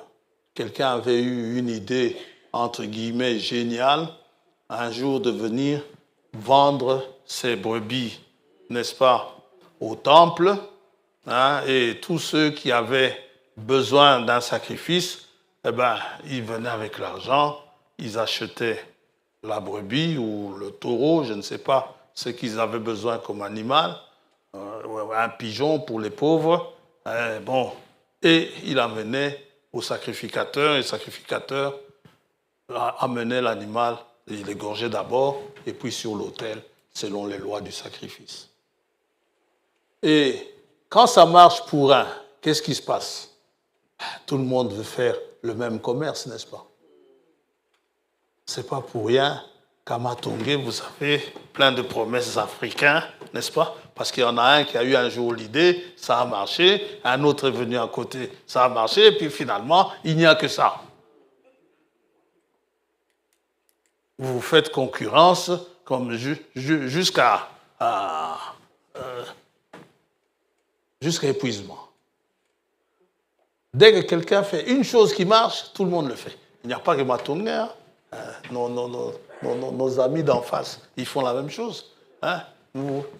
A: quelqu'un avait eu une idée, entre guillemets, géniale, un jour de venir vendre ses brebis, n'est-ce pas, au temple, hein, et tous ceux qui avaient besoin d'un sacrifice, eh bien, ils venaient avec l'argent, ils achetaient la brebis ou le taureau, je ne sais pas ce qu'ils avaient besoin comme animal, un pigeon pour les pauvres, et il amenait au sacrificateur, et le sacrificateur amenait l'animal, il l'égorgeait d'abord, et puis sur l'autel, selon les lois du sacrifice. Et quand ça marche pour un, qu'est-ce qui se passe? Tout le monde veut faire le même commerce, n'est-ce pas? C'est pas pour rien qu'à Matongé, vous savez, plein de promesses africaines, n'est-ce pas? Parce qu'il y en a un qui a eu un jour l'idée, ça a marché, un autre est venu à côté, ça a marché, et puis finalement, il n'y a que ça. Vous vous faites concurrence comme jusqu'à épuisement. Dès que quelqu'un fait une chose qui marche, tout le monde le fait. Il n'y a pas que Matongé, hein? Nos amis d'en face, ils font la même chose. Hein?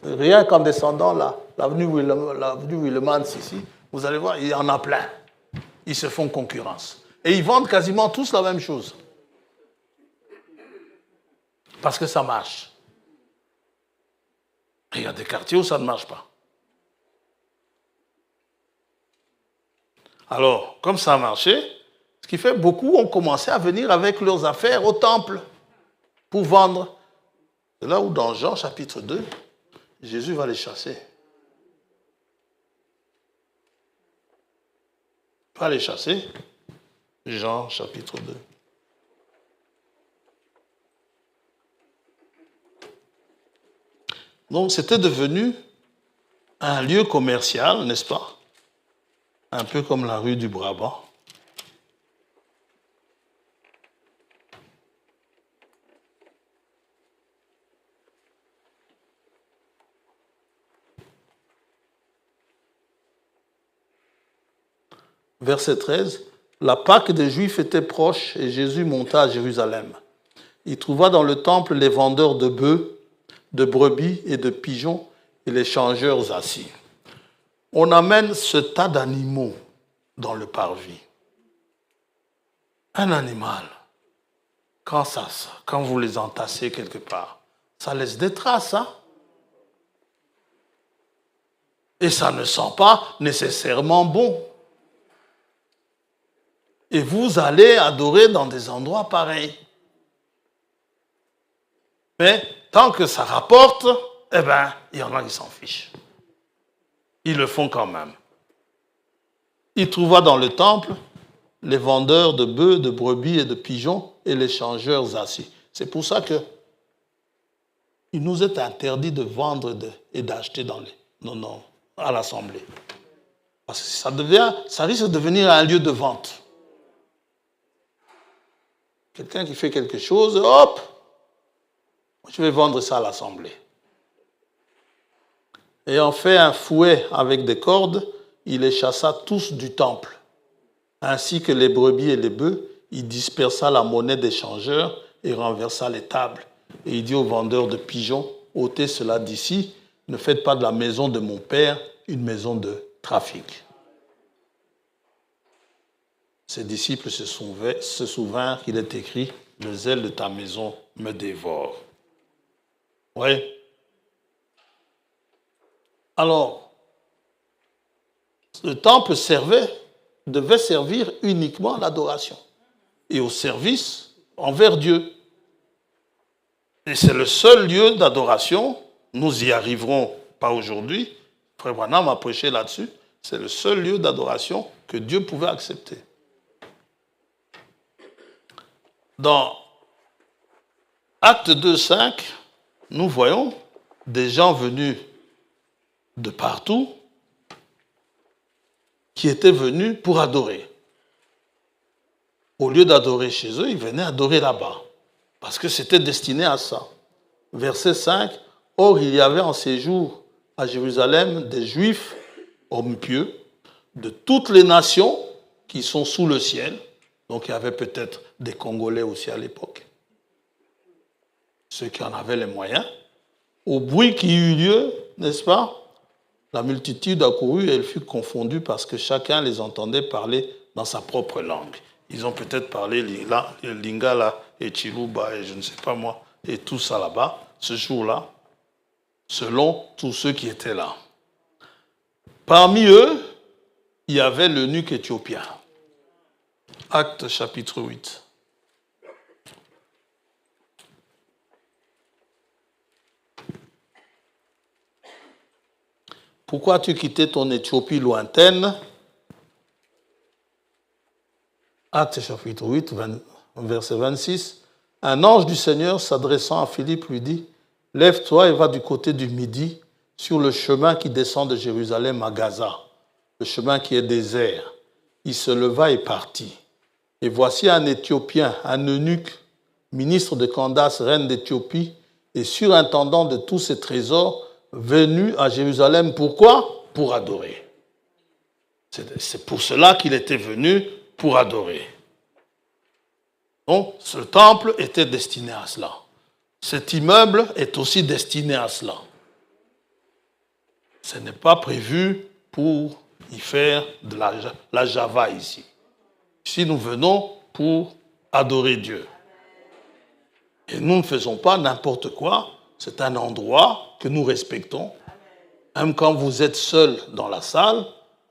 A: Rien qu'en descendant l'avenue Willemans ici, vous allez voir, il y en a plein. Ils se font concurrence. Et ils vendent quasiment tous la même chose. Parce que ça marche. Et il y a des quartiers où ça ne marche pas. Alors, comme ça a marché, ce qui fait beaucoup ont commencé à venir avec leurs affaires au temple pour vendre. C'est là où dans Jean chapitre 2, Jésus va les chasser. Il va les chasser. Jean chapitre 2. Donc c'était devenu un lieu commercial, n'est-ce pas? Un peu comme la rue du Brabant. Verset 13, la Pâque des Juifs était proche et Jésus monta à Jérusalem. Il trouva dans le temple les vendeurs de bœufs, de brebis et de pigeons et les changeurs assis. On amène ce tas d'animaux dans le parvis. Un animal, quand vous les entassez quelque part, ça laisse des traces, hein? Et ça ne sent pas nécessairement bon. Et vous allez adorer dans des endroits pareils. Mais tant que ça rapporte, eh bien, il y en a qui s'en fichent. Ils le font quand même. Il trouva dans le temple les vendeurs de bœufs, de brebis et de pigeons et les changeurs assis. C'est pour ça que il nous est interdit de vendre et d'acheter à l'assemblée. Parce que ça risque de devenir un lieu de vente. Quelqu'un qui fait quelque chose, hop, je vais vendre ça à l'assemblée. Ayant fait un fouet avec des cordes, il les chassa tous du temple. Ainsi que les brebis et les bœufs, il dispersa la monnaie des changeurs et renversa les tables. Et il dit aux vendeurs de pigeons, ôtez cela d'ici, ne faites pas de la maison de mon père une maison de trafic. Ses disciples se souvinrent qu'il est écrit, le zèle de ta maison me dévore. Oui. Alors, le temple devait servir uniquement à l'adoration et au service envers Dieu. Et c'est le seul lieu d'adoration, nous y arriverons pas aujourd'hui, Frère Branham a prêché là-dessus, c'est le seul lieu d'adoration que Dieu pouvait accepter. Dans Acte 2:5, nous voyons des gens venus de partout qui étaient venus pour adorer. Au lieu d'adorer chez eux, ils venaient adorer là-bas, parce que c'était destiné à ça. Verset 5, « Or, il y avait en séjour à Jérusalem des Juifs, hommes pieux, de toutes les nations qui sont sous le ciel. » Donc, il y avait peut-être des Congolais aussi à l'époque, ceux qui en avaient les moyens. Au bruit qui eut lieu, n'est-ce pas? La multitude accourut et elle fut confondue parce que chacun les entendait parler dans sa propre langue. Ils ont peut-être parlé Lingala et Chiluba et je ne sais pas moi, et tout ça là-bas, ce jour-là, selon tous ceux qui étaient là. Parmi eux, il y avait l'eunuque éthiopien. Acte chapitre 8. Pourquoi as-tu quitté ton Éthiopie lointaine? Acte chapitre 8, verset 26. Un ange du Seigneur s'adressant à Philippe lui dit, « Lève-toi et va du côté du Midi, sur le chemin qui descend de Jérusalem à Gaza, le chemin qui est désert. » Il se leva et partit. Et voici un Éthiopien, un eunuque, ministre de Candace, reine d'Éthiopie, et surintendant de tous ses trésors, venu à Jérusalem. Pourquoi? Pour adorer. C'est pour cela qu'il était venu, pour adorer. Donc, ce temple était destiné à cela. Cet immeuble est aussi destiné à cela. Ce n'est pas prévu pour y faire de la Java ici. Ici, nous venons pour adorer Dieu. Et nous ne faisons pas n'importe quoi. C'est un endroit que nous respectons. Même quand vous êtes seul dans la salle,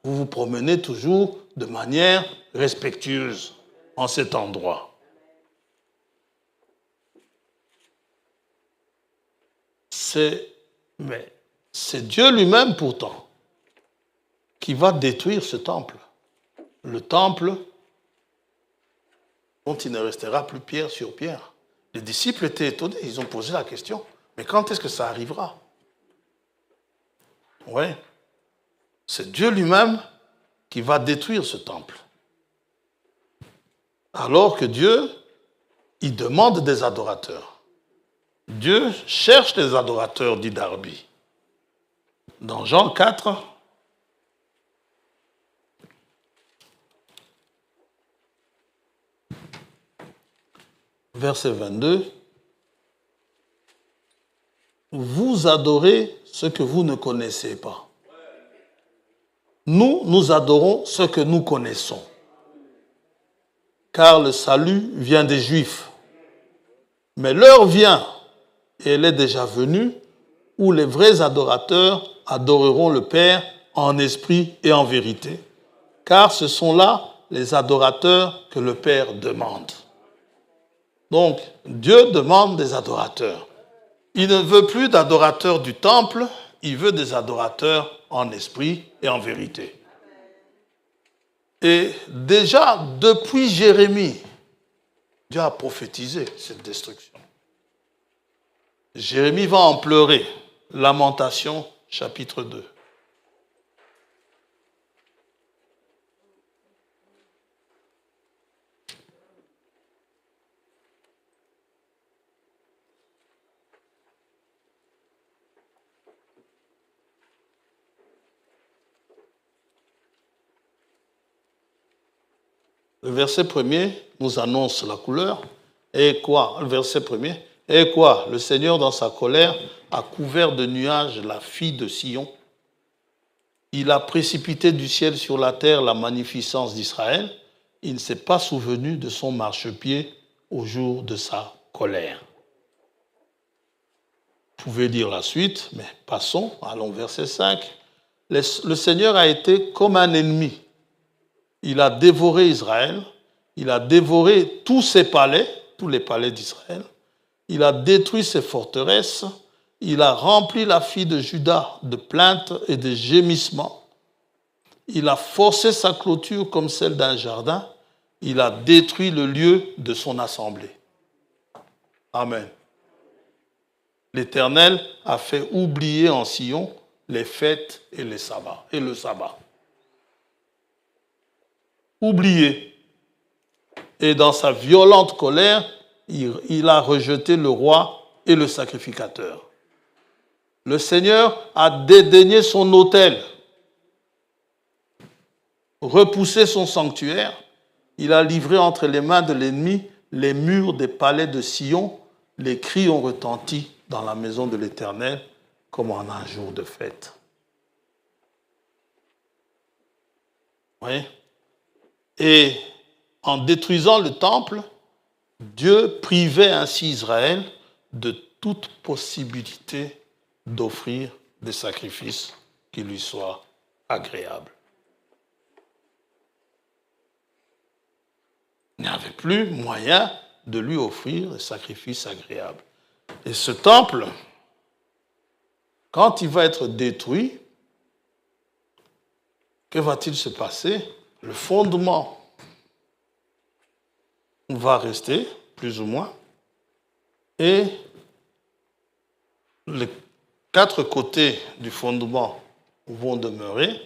A: vous vous promenez toujours de manière respectueuse en cet endroit. Mais c'est Dieu lui-même pourtant qui va détruire ce temple. Le temple dont il ne restera plus pierre sur pierre. Les disciples étaient étonnés, ils ont posé la question, mais quand est-ce que ça arrivera? Oui, c'est Dieu lui-même qui va détruire ce temple. Alors que Dieu, il demande des adorateurs. Dieu cherche des adorateurs, dit Darby. Dans Jean 4, verset 22, vous adorez ce que vous ne connaissez pas. Nous adorons ce que nous connaissons. Car le salut vient des Juifs. Mais l'heure vient, et elle est déjà venue, où les vrais adorateurs adoreront le Père en esprit et en vérité. Car ce sont là les adorateurs que le Père demande. Donc, Dieu demande des adorateurs. Il ne veut plus d'adorateurs du temple, il veut des adorateurs en esprit et en vérité. Et déjà, depuis Jérémie, Dieu a prophétisé cette destruction. Jérémie va en pleurer. Lamentation, chapitre 2. Le verset 1er nous annonce la couleur. Et quoi? Le verset 1er. Et quoi? Le Seigneur, dans sa colère, a couvert de nuages la fille de Sion. Il a précipité du ciel sur la terre la magnificence d'Israël. Il ne s'est pas souvenu de son marchepied au jour de sa colère. Vous pouvez lire la suite, mais passons, allons verset 5. Le Seigneur a été comme un ennemi. Il a dévoré Israël, il a dévoré tous ses palais, tous les palais d'Israël. Il a détruit ses forteresses, il a rempli la fille de Juda de plaintes et de gémissements. Il a forcé sa clôture comme celle d'un jardin. Il a détruit le lieu de son assemblée. Amen. L'Éternel a fait oublier en Sion les fêtes et les sabbats, et le sabbat. Oublié. Et dans sa violente colère, il a rejeté le roi et le sacrificateur. Le Seigneur a dédaigné son autel, repoussé son sanctuaire. Il a livré entre les mains de l'ennemi les murs des palais de Sion. Les cris ont retenti dans la maison de l'Éternel comme en un jour de fête. Oui. Et en détruisant le temple, Dieu privait ainsi Israël de toute possibilité d'offrir des sacrifices qui lui soient agréables. Il n'y avait plus moyen de lui offrir des sacrifices agréables. Et ce temple, quand il va être détruit, que va-t-il se passer? Le fondement va rester, plus ou moins, et les 4 côtés du fondement vont demeurer,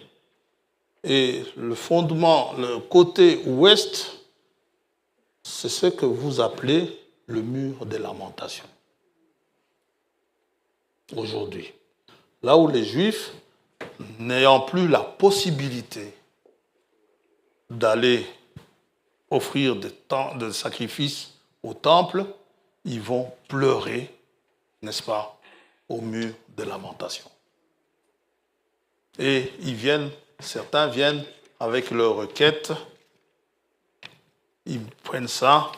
A: et le fondement, le côté ouest, c'est ce que vous appelez le mur des lamentations. Aujourd'hui, là où les Juifs, n'ayant plus la possibilité d'aller offrir des sacrifices au temple, ils vont pleurer, n'est-ce pas, au mur de lamentation. Et certains viennent avec leurs requêtes, ils prennent ça,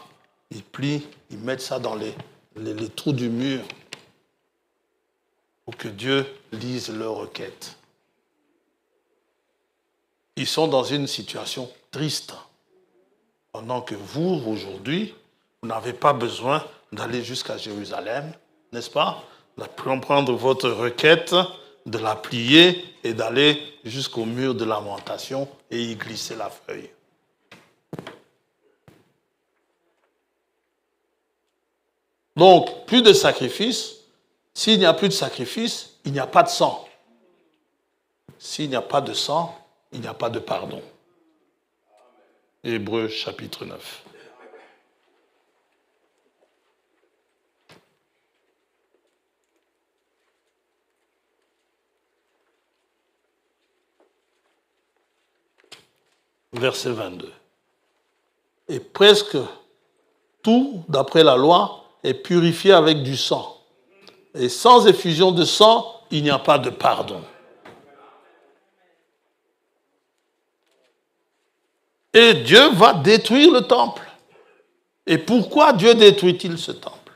A: ils plient, ils mettent ça dans les trous du mur pour que Dieu lise leurs requêtes. Ils sont dans une situation triste. Pendant que vous, aujourd'hui, vous n'avez pas besoin d'aller jusqu'à Jérusalem, n'est-ce pas? De prendre votre requête, de la plier et d'aller jusqu'au mur de lamentation et y glisser la feuille. Donc, plus de sacrifice. S'il n'y a plus de sacrifice, il n'y a pas de sang. S'il n'y a pas de sang, il n'y a pas de pardon. Hébreux chapitre 9. Verset 22. Et presque tout, d'après la loi, est purifié avec du sang. Et sans effusion de sang, il n'y a pas de pardon. Et Dieu va détruire le temple. Et pourquoi Dieu détruit-il ce temple?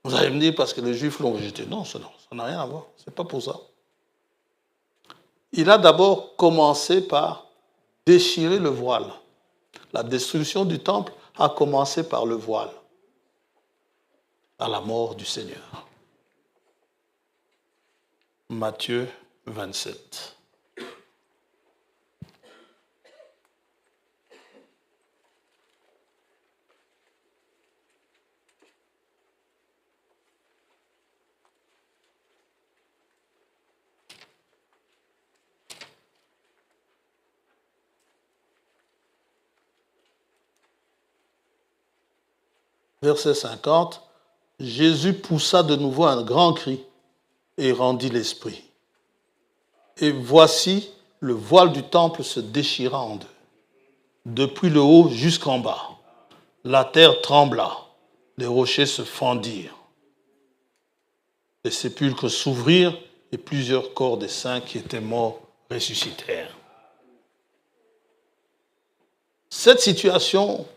A: Vous allez me dire parce que les Juifs l'ont rejeté. Non, ça n'a rien à voir. Ce n'est pas pour ça. Il a d'abord commencé par déchirer le voile. La destruction du temple a commencé par le voile, à la mort du Seigneur. Matthieu 27. Verset 50, Jésus poussa de nouveau un grand cri et rendit l'esprit. Et voici, le voile du temple se déchira en deux, depuis le haut jusqu'en bas. La terre trembla, les rochers se fendirent, les sépulcres s'ouvrirent et plusieurs corps des saints qui étaient morts ressuscitèrent. Cette situation,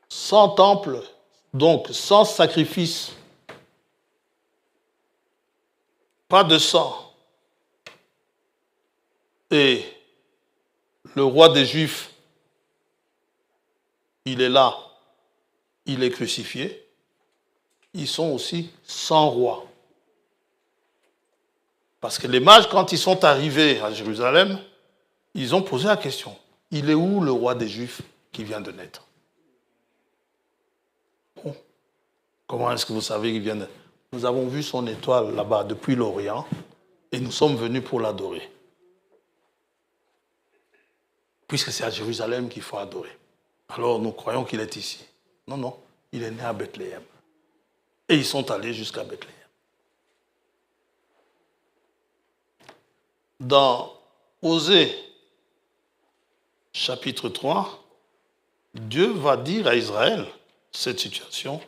A: sans temple, donc sans sacrifice, pas de sang, et le roi des Juifs, il est là, il est crucifié, ils sont aussi sans roi. Parce que les mages, quand ils sont arrivés à Jérusalem, ils ont posé la question, il est où le roi des Juifs qui vient de naître? Bon. Comment est-ce que vous savez qu'il vient de naître? Nous avons vu son étoile là-bas depuis l'Orient et nous sommes venus pour l'adorer. Puisque c'est à Jérusalem qu'il faut adorer. Alors nous croyons qu'il est ici. Non, non, il est né à Bethléem. Et ils sont allés jusqu'à Bethléem. Dans Osée, chapitre 3, Dieu va dire à Israël cette situation.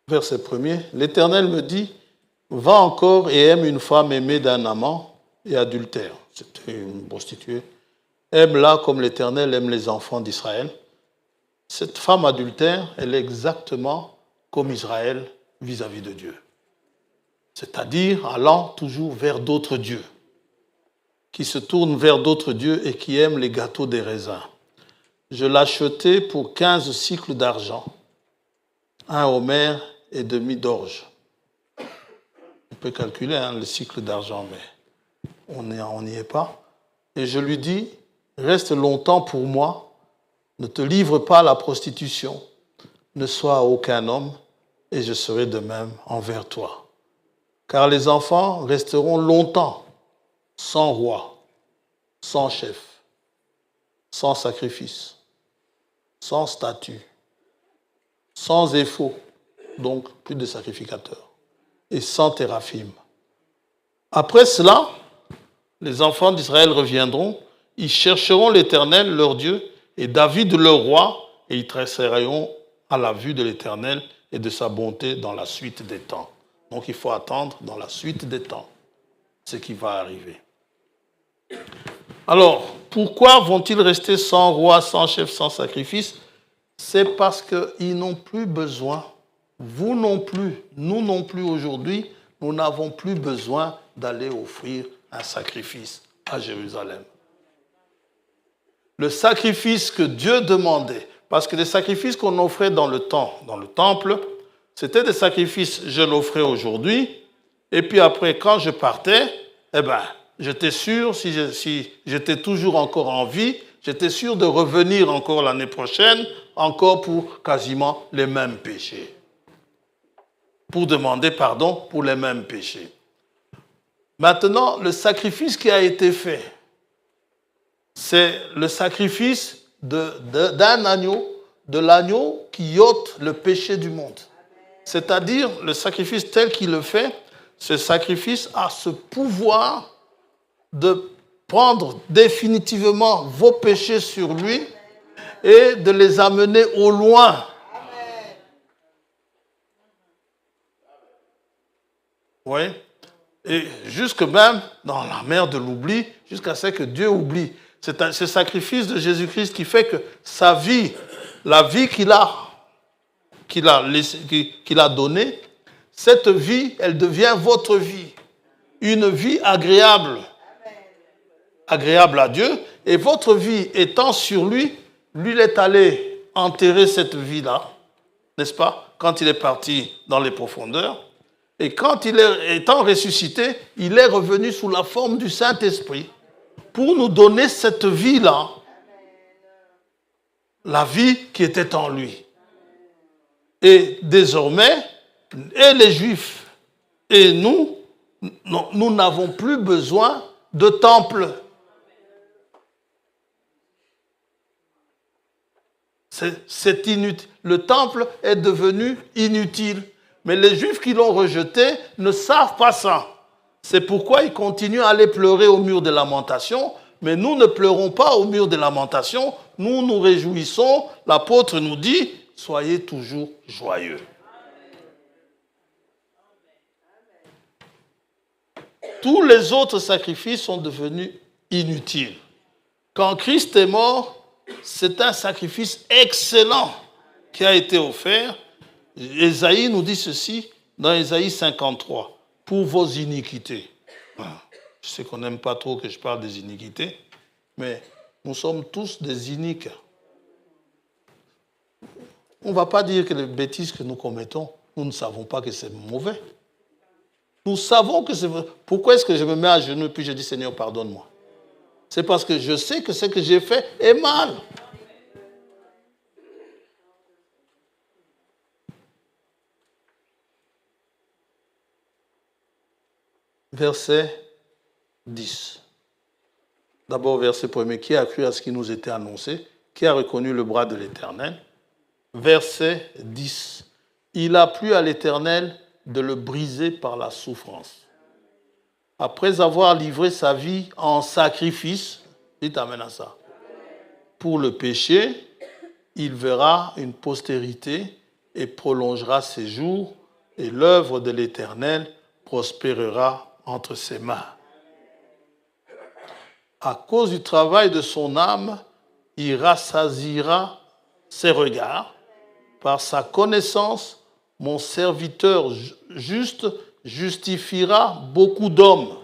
A: Verset 1er, l'Éternel me dit, va encore et aime une femme aimée d'un amant et adultère. C'était une prostituée. Aime-la comme l'Éternel aime les enfants d'Israël. Cette femme adultère, elle est exactement comme Israël vis-à-vis de Dieu. C'est-à-dire allant toujours vers d'autres dieux, qui se tournent vers d'autres dieux et qui aiment les gâteaux des raisins. Je l'achetai pour 15 cycles d'argent, un homère et demi d'orge. On peut calculer le cycle d'argent, mais on n'y est pas. Et je lui dis, reste longtemps pour moi, ne te livre pas à la prostitution, ne sois à aucun homme, et je serai de même envers toi. Car les enfants resteront longtemps sans roi, sans chef, sans sacrifice, sans statut, sans éphod, donc plus de sacrificateurs, et sans téraphim. Après cela, les enfants d'Israël reviendront, ils chercheront l'Éternel, leur Dieu, et David, leur roi, et ils tressailleront à la vue de l'Éternel et de sa bonté dans la suite des temps. Donc il faut attendre dans la suite des temps ce qui va arriver. Alors, pourquoi vont-ils rester sans roi, sans chef, sans sacrifice? C'est parce qu'ils n'ont plus besoin, vous non plus, nous non plus aujourd'hui, nous n'avons plus besoin d'aller offrir un sacrifice à Jérusalem. Le sacrifice que Dieu demandait, parce que les sacrifices qu'on offrait dans le temple, c'était des sacrifices que je l'offrais aujourd'hui, et puis après, quand je partais, j'étais sûr, si j'étais toujours encore en vie, j'étais sûr de revenir encore l'année prochaine, encore pour quasiment les mêmes péchés. Pour demander pardon pour les mêmes péchés. Maintenant, le sacrifice qui a été fait, c'est le sacrifice d'un agneau, de l'agneau qui ôte le péché du monde. C'est-à-dire, le sacrifice tel qu'il le fait, ce sacrifice a ce pouvoir de prendre définitivement vos péchés sur lui et de les amener au loin. Oui. Et jusque même dans la mer de l'oubli, jusqu'à ce que Dieu oublie. C'est ce sacrifice de Jésus-Christ qui fait que sa vie, la vie qu'il a donnée, cette vie, elle devient votre vie. Une vie agréable. Agréable à Dieu. Et votre vie étant sur lui, lui il est allé enterrer cette vie-là, n'est-ce pas? Quand il est parti dans les profondeurs. Et quand étant ressuscité, il est revenu sous la forme du Saint-Esprit pour nous donner cette vie-là, la vie qui était en lui. Et désormais, et les Juifs et nous n'avons plus besoin de temple. C'est inutile. Le temple est devenu inutile. Mais les Juifs qui l'ont rejeté ne savent pas ça. C'est pourquoi ils continuent à aller pleurer au mur de lamentation. Mais nous ne pleurons pas au mur de lamentation. Nous nous réjouissons. L'apôtre nous dit, soyez toujours joyeux. Tous les autres sacrifices sont devenus inutiles. Quand Christ est mort, c'est un sacrifice excellent qui a été offert. Ésaïe nous dit ceci dans Ésaïe 53, pour vos iniquités. Je sais qu'on n'aime pas trop que je parle des iniquités, mais nous sommes tous des iniques. On ne va pas dire que les bêtises que nous commettons, nous ne savons pas que c'est mauvais. Nous savons que c'est mauvais. Pourquoi est-ce que je me mets à genoux et puis je dis Seigneur, pardonne-moi? C'est parce que je sais que ce que j'ai fait est mal. Verset 10. D'abord, verset 1er. Qui a cru à ce qui nous était annoncé? Qui a reconnu le bras de l'Éternel? Verset 10. Il a plu à l'Éternel de le briser par la souffrance. Après avoir livré sa vie en sacrifice, dites amen à ça, pour le péché, il verra une postérité et prolongera ses jours, et l'œuvre de l'Éternel prospérera entre ses mains. À cause du travail de son âme, il rassasiera ses regards. Par sa connaissance, mon serviteur juste justifiera beaucoup d'hommes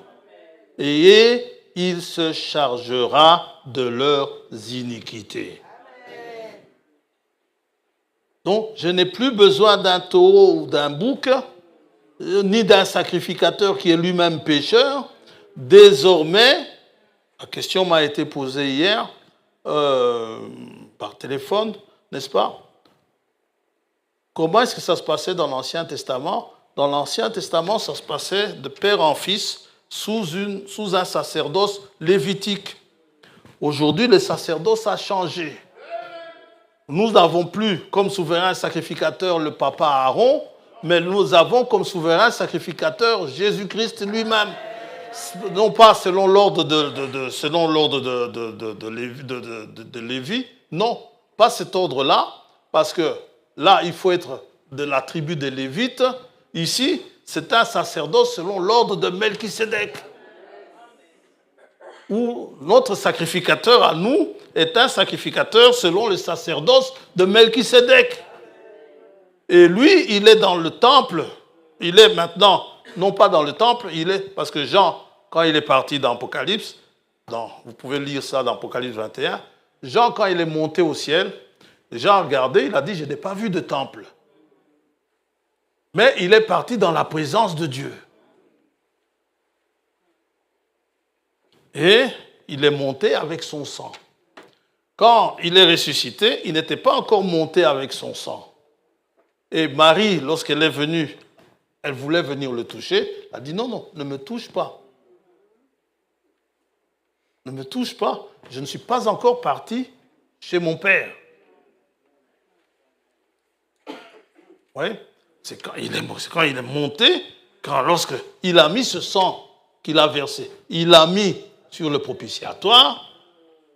A: et il se chargera de leurs iniquités. Donc, je n'ai plus besoin d'un taureau ou d'un bouc, ni d'un sacrificateur qui est lui-même pécheur. Désormais, la question m'a été posée hier par téléphone, n'est-ce pas? Comment est-ce que ça se passait dans l'Ancien Testament? Dans l'Ancien Testament, ça se passait de père en fils sous un sacerdoce lévitique. Aujourd'hui, le sacerdoce a changé. Nous n'avons plus comme souverain sacrificateur le papa Aaron, mais nous avons comme souverain sacrificateur Jésus-Christ lui-même. Non pas selon l'ordre de Lévi, non, pas cet ordre-là, parce que là, il faut être de la tribu des Lévites. Ici, c'est un sacerdoce selon l'ordre de Melchisédek. Où notre sacrificateur à nous est un sacrificateur selon le sacerdoce de Melchisédek. Et lui, il est dans le temple. Il est maintenant, non pas dans le temple, il est, parce que Jean, quand il est parti dans Apocalypse, vous pouvez lire ça dans Apocalypse 21, Jean, quand il est monté au ciel, Jean a regardé, il a dit, je n'ai pas vu de temple. Mais il est parti dans la présence de Dieu. Et il est monté avec son sang. Quand il est ressuscité, il n'était pas encore monté avec son sang. Et Marie, lorsqu'elle est venue, elle voulait venir le toucher, elle a dit non, non, ne me touche pas. Ne me touche pas, je ne suis pas encore parti chez mon père. Oui, c'est quand il est monté, lorsqu'il a mis ce sang qu'il a versé, il l'a mis sur le propitiatoire,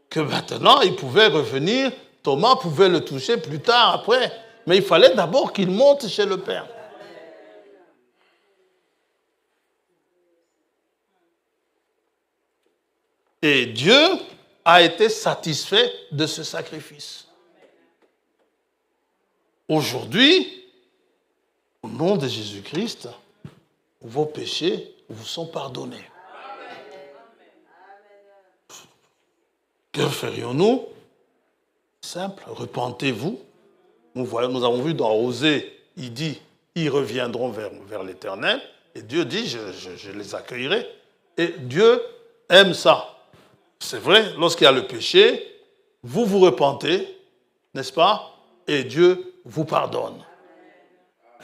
A: que maintenant il pouvait revenir, Thomas pouvait le toucher plus tard, après, mais il fallait d'abord qu'il monte chez le Père. Et Dieu a été satisfait de ce sacrifice. Aujourd'hui, au nom de Jésus-Christ, vos péchés vous sont pardonnés. Que ferions-nous? Simple, repentez-vous. Nous avons vu dans Osée, il dit, ils reviendront vers l'Éternel. Et Dieu dit, je les accueillerai. Et Dieu aime ça. C'est vrai, lorsqu'il y a le péché, vous vous repentez, n'est-ce pas? Et Dieu vous pardonne.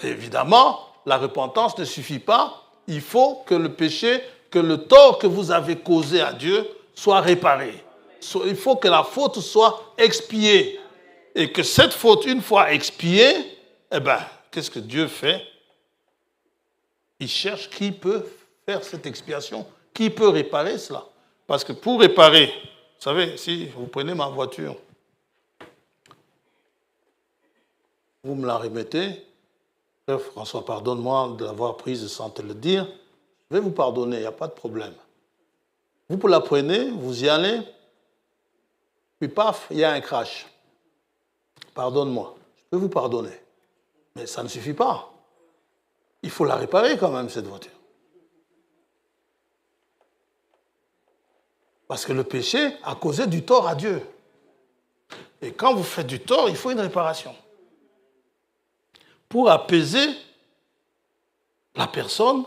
A: Et évidemment, la repentance ne suffit pas. Il faut que le péché, que le tort que vous avez causé à Dieu soit réparé. Il faut que la faute soit expiée. Et que cette faute, une fois expiée, eh bien, qu'est-ce que Dieu fait? Il cherche qui peut faire cette expiation, qui peut réparer cela. Parce que pour réparer, vous savez, si vous prenez ma voiture, vous me la remettez, Frère François, pardonne-moi de l'avoir prise sans te le dire, je vais vous pardonner, il n'y a pas de problème. Vous la prenez, vous y allez, puis paf, il y a un crash. Pardonne-moi, je peux vous pardonner. Mais ça ne suffit pas. Il faut la réparer quand même, cette voiture. Parce que le péché a causé du tort à Dieu. Et quand vous faites du tort, il faut une réparation. Pour apaiser la personne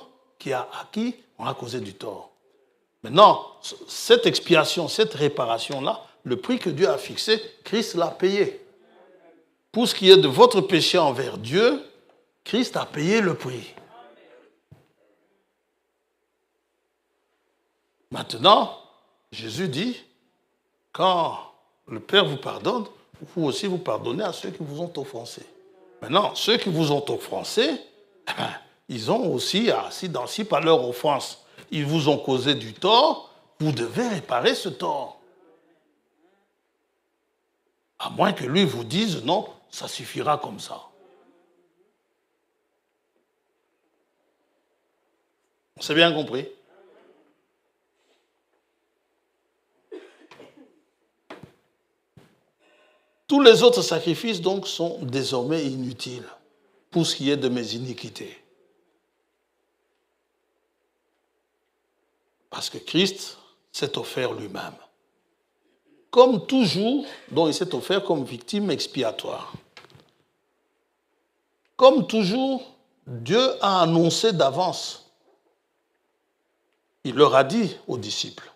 A: à qui on a causé du tort. Maintenant, cette expiation, cette réparation-là, le prix que Dieu a fixé, Christ l'a payé. Pour ce qui est de votre péché envers Dieu, Christ a payé le prix. Maintenant, Jésus dit, quand le Père vous pardonne, vous aussi vous pardonnez à ceux qui vous ont offensés. Maintenant, ceux qui vous ont offensés, ils ont aussi, si par leur offense, ils vous ont causé du tort, vous devez réparer ce tort. À moins que lui vous dise, non, ça suffira comme ça. On s'est bien compris? Tous les autres sacrifices, donc, sont désormais inutiles pour ce qui est de mes iniquités. Parce que Christ s'est offert lui-même. Comme toujours, donc il s'est offert comme victime expiatoire. Comme toujours, Dieu a annoncé d'avance. Il leur a dit aux disciples.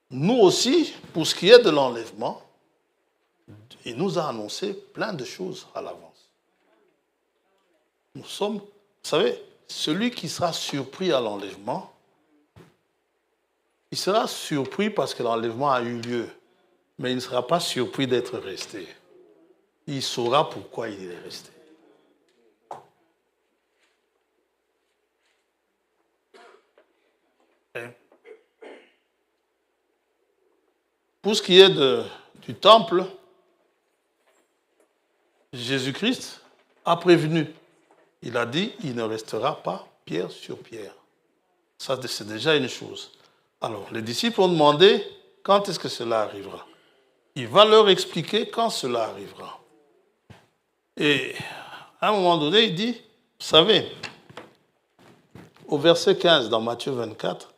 A: Nous aussi, pour ce qui est de l'enlèvement, il nous a annoncé plein de choses à l'avance. Nous sommes, vous savez, celui qui sera surpris à l'enlèvement, il sera surpris parce que l'enlèvement a eu lieu, mais il ne sera pas surpris d'être resté. Il saura pourquoi il est resté. Pour ce qui est du temple, Jésus-Christ a prévenu. Il a dit, il ne restera pas pierre sur pierre. Ça, c'est déjà une chose. Alors, les disciples ont demandé, quand est-ce que cela arrivera? Il va leur expliquer quand cela arrivera. Et à un moment donné, il dit, vous savez, au verset 15 dans Matthieu 24,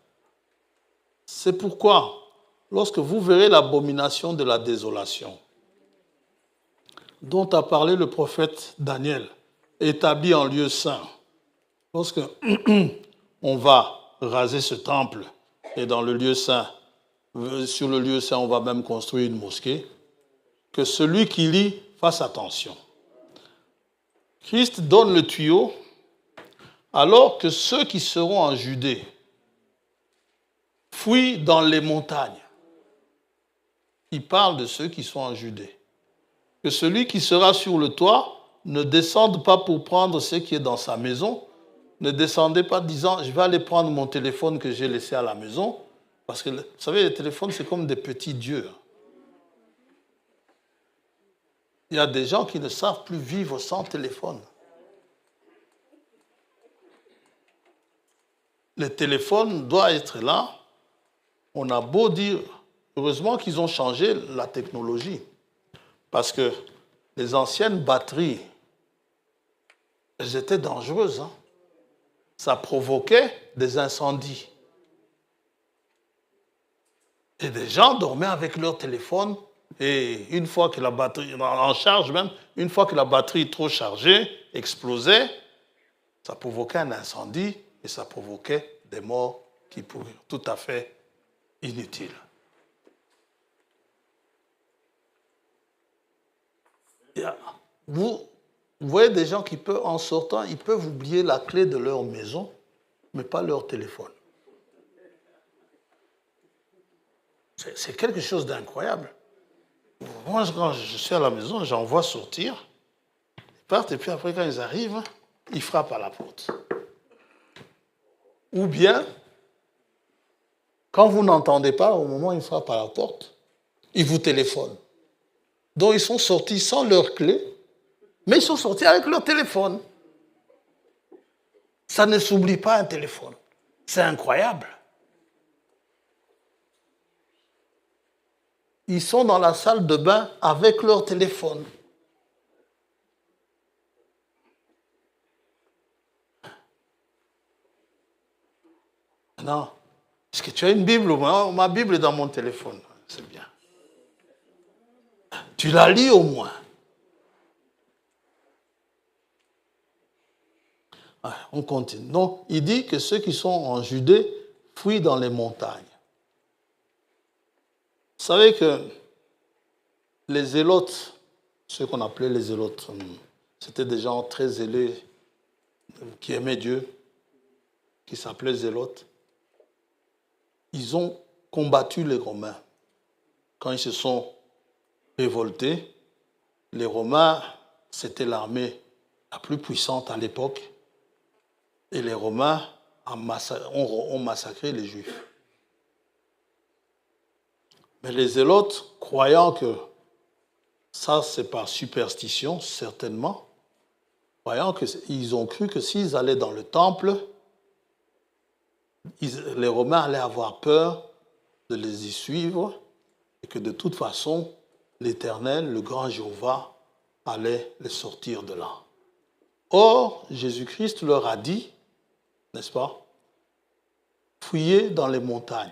A: c'est pourquoi, lorsque vous verrez l'abomination de la désolation, dont a parlé le prophète Daniel, établi en lieu saint, lorsque on va raser ce temple, et dans le lieu saint, sur le lieu saint, on va même construire une mosquée, que celui qui lit fasse attention. Christ donne le tuyau, alors que ceux qui seront en Judée fuient dans les montagnes. Il parle de ceux qui sont en Judée. Que celui qui sera sur le toit ne descende pas pour prendre ce qui est dans sa maison. Ne descendez pas disant, je vais aller prendre mon téléphone que j'ai laissé à la maison. Parce que, vous savez, les téléphones, c'est comme des petits dieux. Il y a des gens qui ne savent plus vivre sans téléphone. Le téléphone doit être là. On a beau dire, heureusement qu'ils ont changé la technologie. Parce que les anciennes batteries, elles étaient dangereuses. Hein. Ça provoquait des incendies. Et des gens dormaient avec leur téléphone et une fois que la batterie, en charge même, une fois que la batterie trop chargée explosait, ça provoquait un incendie et ça provoquait des morts qui pourraient tout à fait inutiles. Vous voyez des gens qui peuvent, en sortant, ils peuvent oublier la clé de leur maison, mais pas leur téléphone. C'est quelque chose d'incroyable. Moi, quand je suis à la maison, j'en vois sortir, ils partent, et puis après, quand ils arrivent, ils frappent à la porte. Ou bien, quand vous n'entendez pas, au moment où ils frappent à la porte, ils vous téléphonent. Donc, ils sont sortis sans leur clé, mais ils sont sortis avec leur téléphone. Ça ne s'oublie pas, un téléphone. C'est incroyable. Ils sont dans la salle de bain avec leur téléphone. Non. Est-ce que tu as une Bible? Ma Bible est dans mon téléphone. C'est bien. Tu la lis au moins. On continue. Donc, il dit que ceux qui sont en Judée fuient dans les montagnes. Vous savez que les zélotes, ceux qu'on appelait les zélotes, c'était des gens très zélés, qui aimaient Dieu, qui s'appelaient zélotes. Ils ont combattu les Romains. Quand ils se sont révoltés, les Romains, c'était l'armée la plus puissante à l'époque, et les Romains ont massacré les Juifs. Mais les zélotes, croyant que ça c'est par superstition, certainement, croyant qu'ils ont cru que s'ils allaient dans le temple, les Romains allaient avoir peur de les y suivre et que de toute façon, l'Éternel, le grand Jéhovah, allait les sortir de là. Or, Jésus-Christ leur a dit, n'est-ce pas, fouillez dans les montagnes.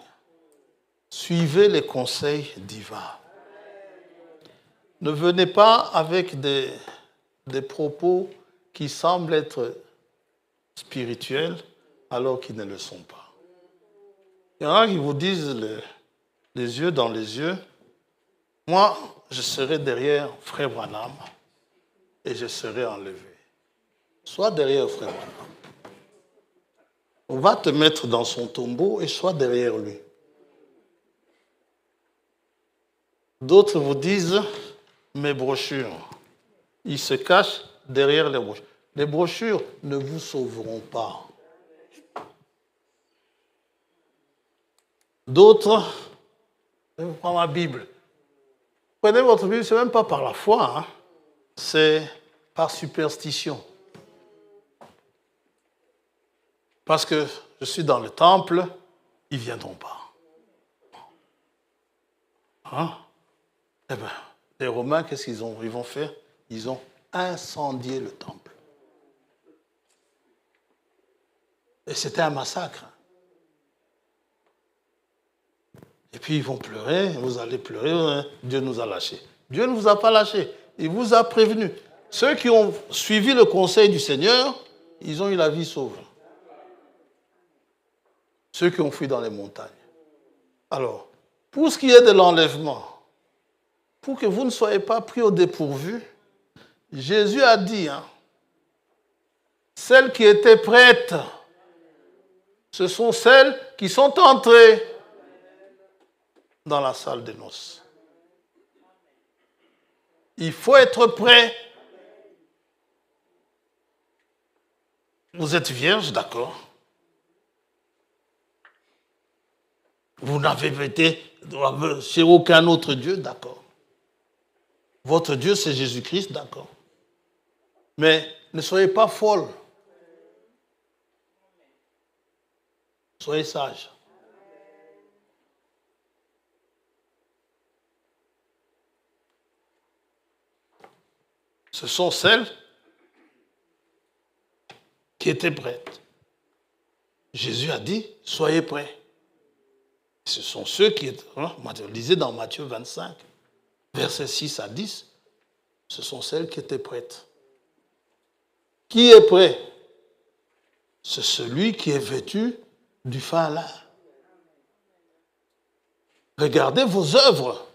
A: Suivez les conseils divins. Ne venez pas avec des propos qui semblent être spirituels alors qu'ils ne le sont pas. Il y en a qui vous disent les yeux dans les yeux, moi, je serai derrière Frère Branham et je serai enlevé. Sois derrière frère Branham. On va te mettre dans son tombeau et sois derrière lui. D'autres vous disent, mes brochures. Ils se cachent derrière les brochures. Les brochures ne vous sauveront pas. D'autres, je prends ma Bible. Prenez votre Bible, ce n'est même pas par la foi, hein. C'est par superstition. Parce que je suis dans le temple, ils ne viendront pas. Hein? Eh bien, les Romains, qu'est-ce qu'ils vont faire? Ils ont incendié le temple. Et c'était un massacre. Et puis ils vont pleurer, vous allez pleurer, hein, Dieu nous a lâchés. Dieu ne vous a pas lâchés, il vous a prévenu. Ceux qui ont suivi le conseil du Seigneur, ils ont eu la vie sauve. Ceux qui ont fui dans les montagnes. Alors, pour ce qui est de l'enlèvement, pour que vous ne soyez pas pris au dépourvu, Jésus a dit, hein, celles qui étaient prêtes, ce sont celles qui sont entrées dans la salle des noces. Il faut être prêt. Vous êtes vierge, d'accord. Vous n'avez été chez aucun autre Dieu, d'accord. Votre Dieu, c'est Jésus-Christ, d'accord. Mais ne soyez pas folle. Soyez sages. Ce sont celles qui étaient prêtes. Jésus a dit, soyez prêts. Ce sont ceux qui étaient, lisez dans Matthieu 25, versets 6 à 10, ce sont celles qui étaient prêtes. Qui est prêt? C'est celui qui est vêtu du fin lin. Regardez vos œuvres,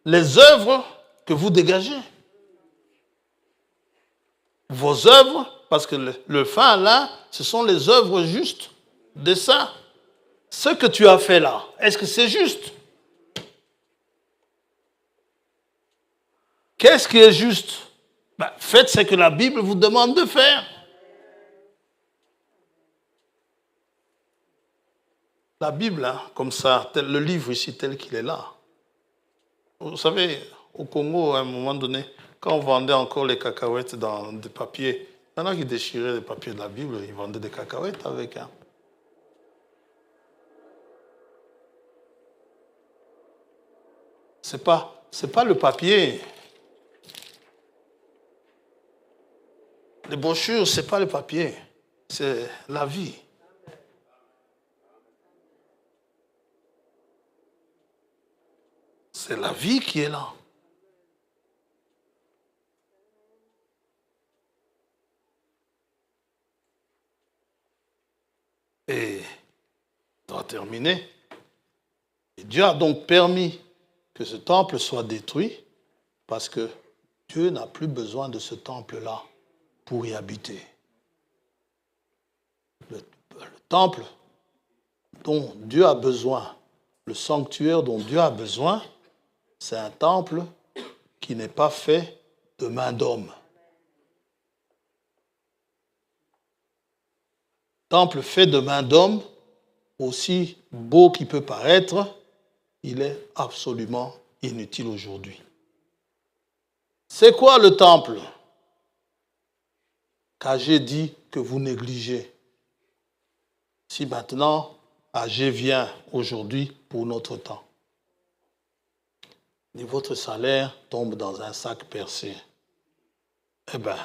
A: les œuvres que vous dégagez. Vos œuvres, parce que le fin lin, ce sont les œuvres justes des saints. Ce que tu as fait là, est-ce que c'est juste? Qu'est-ce qui est juste? Faites ce que la Bible vous demande de faire. La Bible, hein, comme ça, le livre ici tel qu'il est là. Vous savez, au Congo, à un moment donné, quand on vendait encore les cacahuètes dans des papiers, il y en a qui déchiraient les papiers de la Bible, ils vendaient des cacahuètes avec. Hein. C'est pas le papier. Les brochures, c'est pas le papier, c'est la vie. C'est la vie qui est là. Et on va terminer. Et Dieu a donc permis que ce temple soit détruit parce que Dieu n'a plus besoin de ce temple-là pour y habiter. Le temple dont Dieu a besoin, le sanctuaire dont Dieu a besoin, c'est un temple qui n'est pas fait de main d'homme. Temple fait de main d'homme, aussi beau qu'il peut paraître, il est absolument inutile aujourd'hui. C'est quoi le temple qu'Agé dit que vous négligez? Si maintenant Agé vient aujourd'hui pour notre temps, et votre salaire tombe dans un sac percé, eh bien,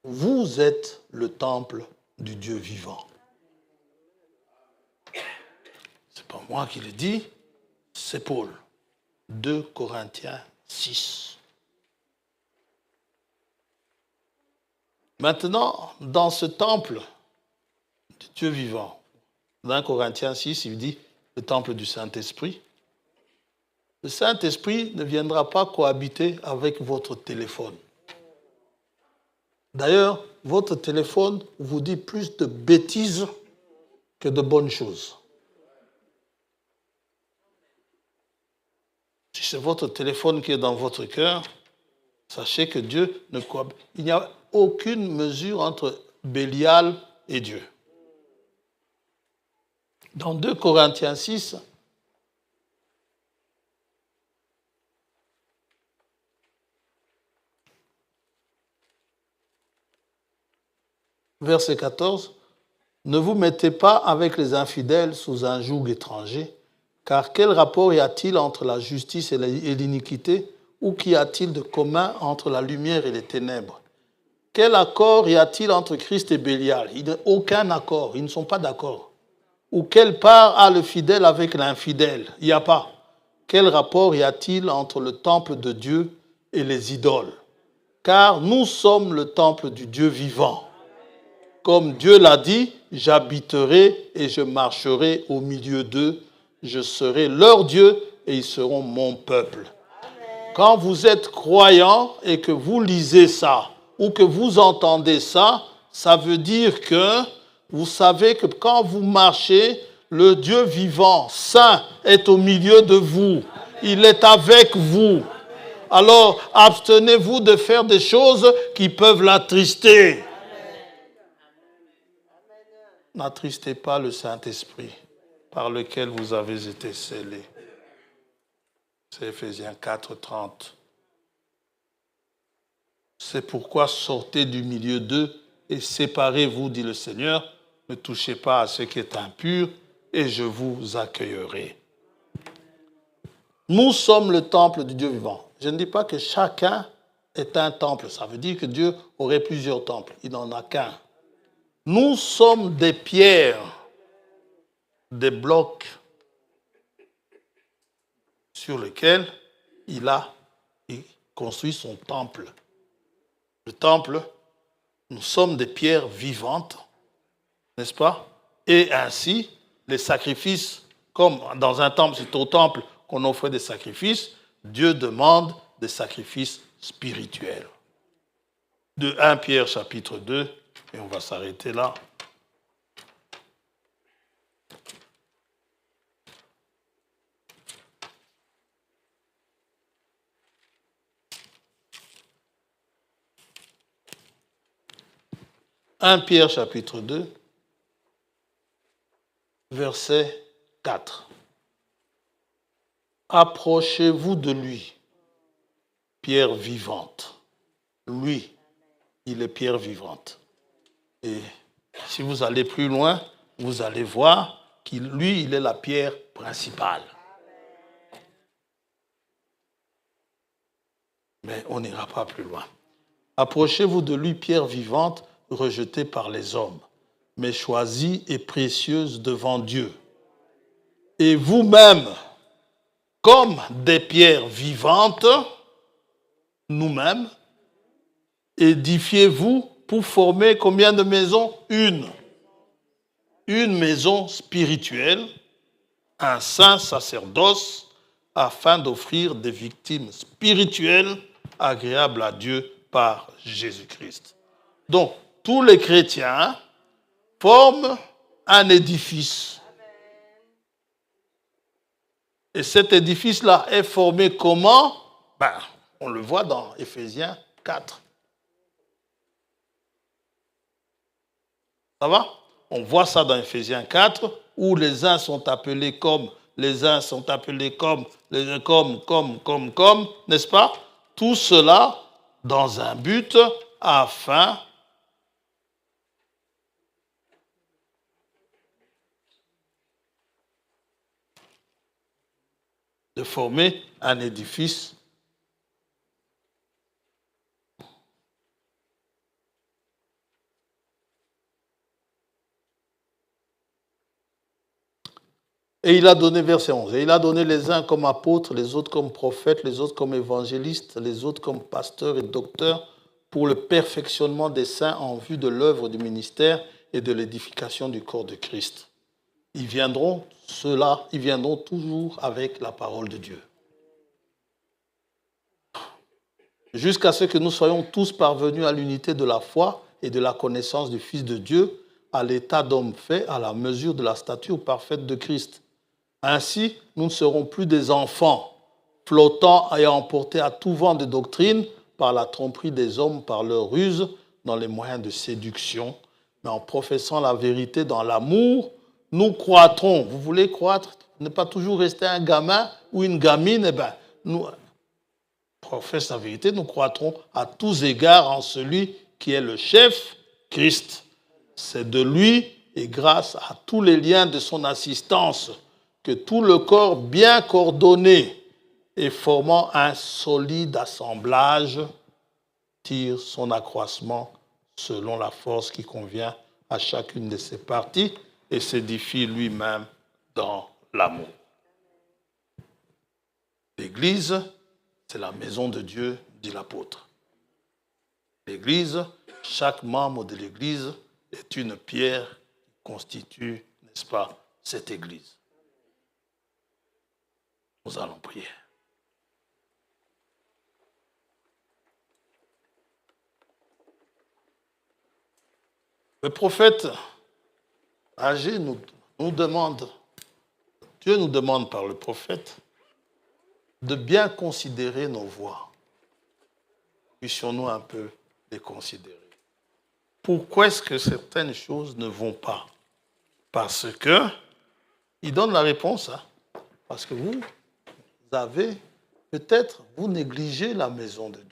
A: vous êtes le temple du Dieu vivant. C'est pas moi qui le dis, c'est Paul. 2 Corinthiens 6. Maintenant, dans ce temple du Dieu vivant, dans Corinthiens 6, il dit le temple du Saint-Esprit. Le Saint-Esprit ne viendra pas cohabiter avec votre téléphone. D'ailleurs, votre téléphone vous dit plus de bêtises que de bonnes choses. Si c'est votre téléphone qui est dans votre cœur, sachez que Dieu ne cohabite. Il n'y a aucune mesure entre Bélial et Dieu. Dans 2 Corinthiens 6, verset 14, « Ne vous mettez pas avec les infidèles sous un joug étranger, car quel rapport y a-t-il entre la justice et l'iniquité, ou qu'y a-t-il de commun entre la lumière et les ténèbres? Quel accord y a-t-il entre Christ et Bélial? Il n'y a aucun accord, ils ne sont pas d'accord. Ou quelle part a le fidèle avec l'infidèle? Il n'y a pas. Quel rapport y a-t-il entre le temple de Dieu et les idoles? Car nous sommes le temple du Dieu vivant. Comme Dieu l'a dit, j'habiterai et je marcherai au milieu d'eux. Je serai leur Dieu et ils seront mon peuple. Quand vous êtes croyant et que vous lisez ça ou que vous entendez ça, ça veut dire que vous savez que quand vous marchez, le Dieu vivant, saint, est au milieu de vous. Il est avec vous. Alors, abstenez-vous de faire des choses qui peuvent l'attrister. N'attristez pas le Saint-Esprit par lequel vous avez été scellés. C'est Ephésiens 4, 30. C'est pourquoi sortez du milieu d'eux et séparez-vous, dit le Seigneur. Ne touchez pas à ce qui est impur et je vous accueillerai. Nous sommes le temple du Dieu vivant. Je ne dis pas que chacun est un temple. Ça veut dire que Dieu aurait plusieurs temples. Il n'en a qu'un. Nous sommes des pierres, des blocs sur lesquels il construit son temple. Le temple, nous sommes des pierres vivantes, n'est-ce pas? Et ainsi, les sacrifices, comme dans un temple, c'est au temple qu'on offrait des sacrifices, Dieu demande des sacrifices spirituels. De 1 Pierre chapitre 2, et on va s'arrêter là. « 1 Pierre chapitre 2, verset 4. Approchez-vous de lui, pierre vivante. Lui, il est pierre vivante. Et si vous allez plus loin, vous allez voir lui, il est la pierre principale. Mais on n'ira pas plus loin. Approchez-vous de lui, pierre vivante, rejetée par les hommes, mais choisie et précieuse devant Dieu. Et vous-même, comme des pierres vivantes, nous-mêmes, édifiez-vous pour former combien de maisons? Une. Une maison spirituelle, un saint sacerdoce, afin d'offrir des victimes spirituelles agréables à Dieu par Jésus-Christ. Donc, tous les chrétiens forment un édifice. Et cet édifice-là est formé comment? On le voit dans Ephésiens 4. Ça va? On voit ça dans Ephésiens 4, où les uns sont appelés comme, les uns sont appelés comme, n'est-ce pas? Tout cela dans un but afin de former un édifice Et il a donné, verset 11, et il a donné les uns comme apôtres, les autres comme prophètes, les autres comme évangélistes, les autres comme pasteurs et docteurs, pour le perfectionnement des saints en vue de l'œuvre du ministère et de l'édification du corps de Christ. Ils viendront toujours avec la parole de Dieu. jusqu'à ce que nous soyons tous parvenus à l'unité de la foi et de la connaissance du Fils de Dieu, à l'état d'homme fait, à la mesure de la stature parfaite de Christ. Ainsi, nous ne serons plus des enfants, flottant et emportés à tout vent de doctrine par la tromperie des hommes, par leur ruse, dans les moyens de séduction, mais en professant la vérité dans l'amour, nous croîtrons. Vous voulez croître, ne pas toujours rester un gamin ou une gamine, eh bien, nous professons la vérité, nous croîtrons à tous égards en celui qui est le chef, Christ. C'est de lui et grâce à tous les liens de son assistance que tout le corps bien coordonné et formant un solide assemblage tire son accroissement selon la force qui convient à chacune de ses parties et s'édifie lui-même dans l'amour. L'Église, c'est la maison de Dieu, dit l'apôtre. L'Église, chaque membre de l'Église est une pierre qui constitue, n'est-ce pas, cette Église. Nous allons prier. Le prophète Agé nous demande, Dieu nous demande par le prophète, de bien considérer nos voies. Puissions-nous un peu les considérer. Pourquoi est-ce que certaines choses ne vont pas? Parce que, il donne la réponse, parce que vous avez, peut-être, vous négligez la maison de Dieu.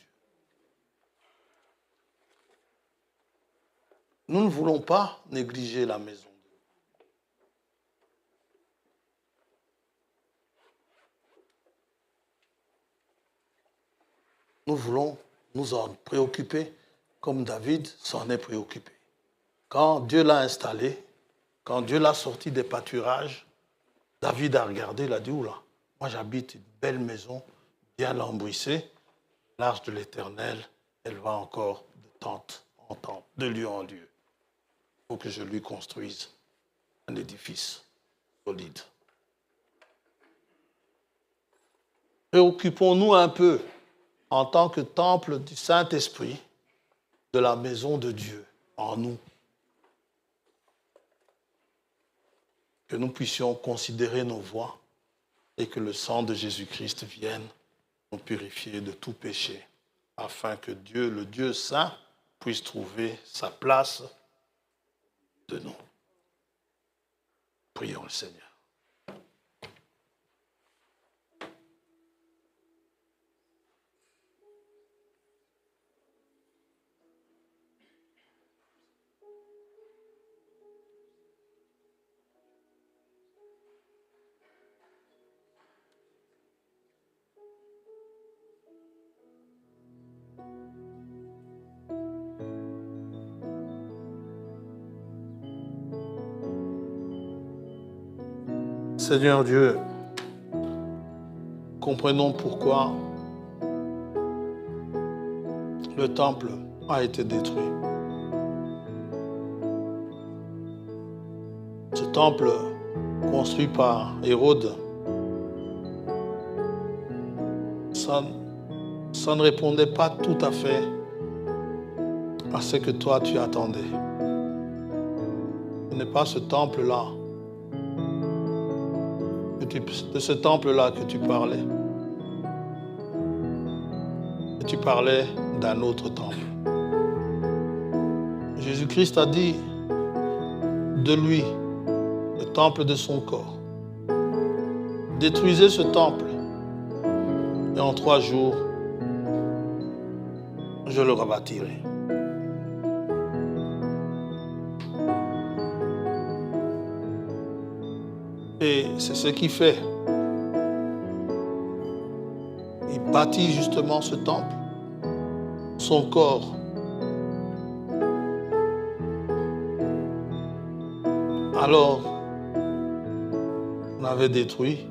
A: Nous ne voulons pas négliger la maison de Dieu. Nous voulons nous en préoccuper comme David s'en est préoccupé. Quand Dieu l'a installé, quand Dieu l'a sorti des pâturages, David a regardé, il a dit, oula, moi j'habite une belle maison, bien lambrissée, l'arche de l'Éternel, elle va encore de tente en tente, de lieu en lieu. Il faut que je lui construise un édifice solide. Préoccupons-nous un peu en tant que temple du Saint-Esprit, de la maison de Dieu en nous. Que nous puissions considérer nos voies et que le sang de Jésus-Christ vienne nous purifier de tout péché, afin que Dieu, le Dieu saint, puisse trouver sa place de nous. Prions le Seigneur. Seigneur Dieu, comprenons pourquoi le temple a été détruit. Ce temple construit par Hérode, ça ne répondait pas tout à fait à ce que toi tu attendais. Ce n'est pas ce temple-là, de ce temple-là que tu parlais. Et tu parlais d'un autre temple. Jésus-Christ a dit de lui, le temple de son corps. Détruisez ce temple et en 3 jours, je le rebâtirai. Et c'est ce qu'il fait. Il bâtit justement ce temple, son corps. Alors, on l'avait détruit,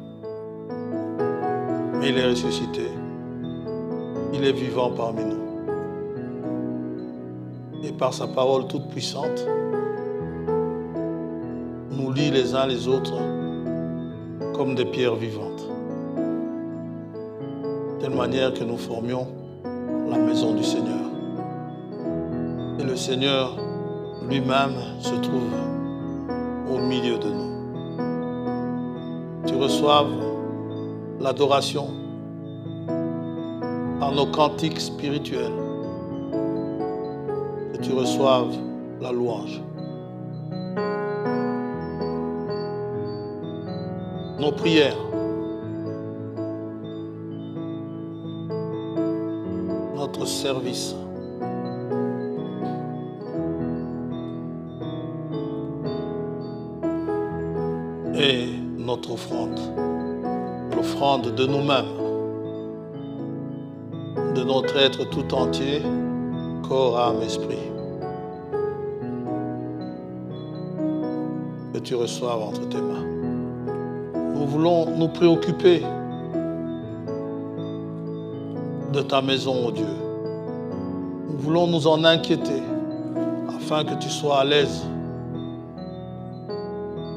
A: mais il est ressuscité. Il est vivant parmi nous. Et par sa parole toute puissante, nous lie les uns les autres comme des pierres vivantes, de telle manière que nous formions la maison du Seigneur. Et le Seigneur lui-même se trouve au milieu de nous. Tu reçoives l'adoration par nos cantiques spirituels. Que tu reçoives la louange. Nos prières, notre service, et notre offrande, l'offrande de nous-mêmes, de notre être tout entier, corps, âme, esprit. Que tu reçoives entre tes mains. Nous voulons nous préoccuper de ta maison, ô Dieu. Nous voulons nous en inquiéter afin que tu sois à l'aise,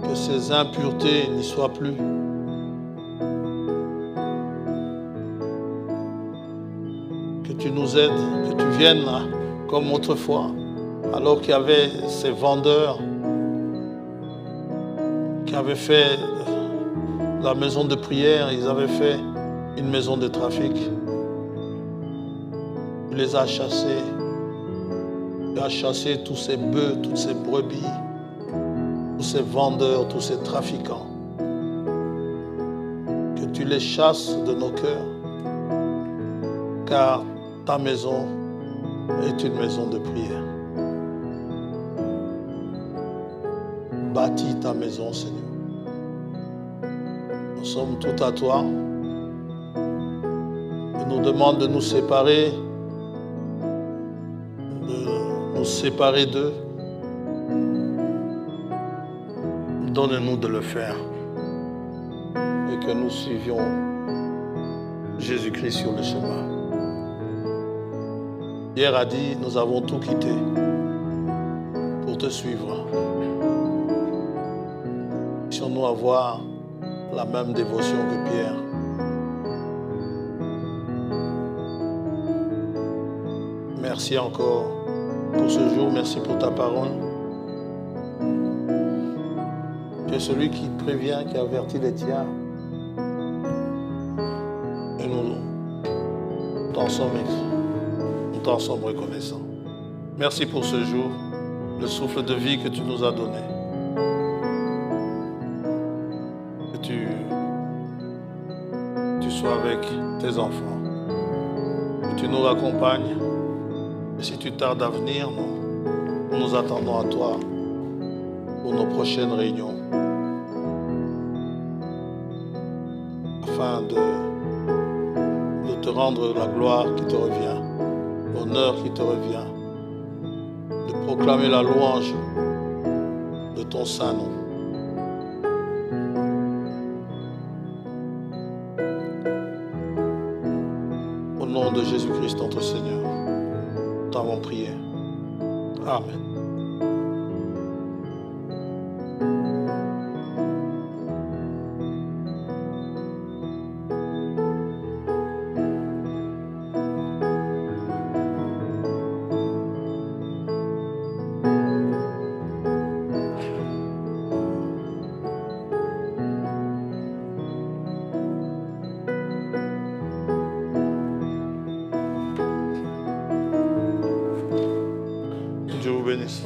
A: que ces impuretés n'y soient plus. Que tu nous aides, que tu viennes là, comme autrefois, alors qu'il y avait ces vendeurs qui avaient fait la maison de prière, ils avaient fait une maison de trafic. Tu les as chassés. Tu as chassé tous ces bœufs, toutes ces brebis, tous ces vendeurs, tous ces trafiquants. Que tu les chasses de nos cœurs, car ta maison est une maison de prière. Bâtis ta maison, Seigneur. Nous sommes tout à toi. Tu nous demandes de nous séparer, d'eux. Donne-nous de le faire et que nous suivions Jésus-Christ sur le chemin. Pierre a dit, nous avons tout quitté pour te suivre. Puissions-nous avoir la même dévotion que Pierre. Merci encore pour ce jour, merci pour ta parole. Tu es celui qui prévient, qui avertit les tiens. Et nous t'en sommes reconnaissants. Merci pour ce jour, le souffle de vie que tu nous as donné. Que tu sois avec tes enfants. Que tu nous raccompagnes. Et si tu tardes à venir, nous attendons à toi pour nos prochaines réunions. Afin de te rendre la gloire qui te revient, l'honneur qui te revient, de proclamer la louange de ton saint nom. Au nom de Jésus-Christ, notre Seigneur, nous t'avons prié. Amen. Dieu vous bénisse.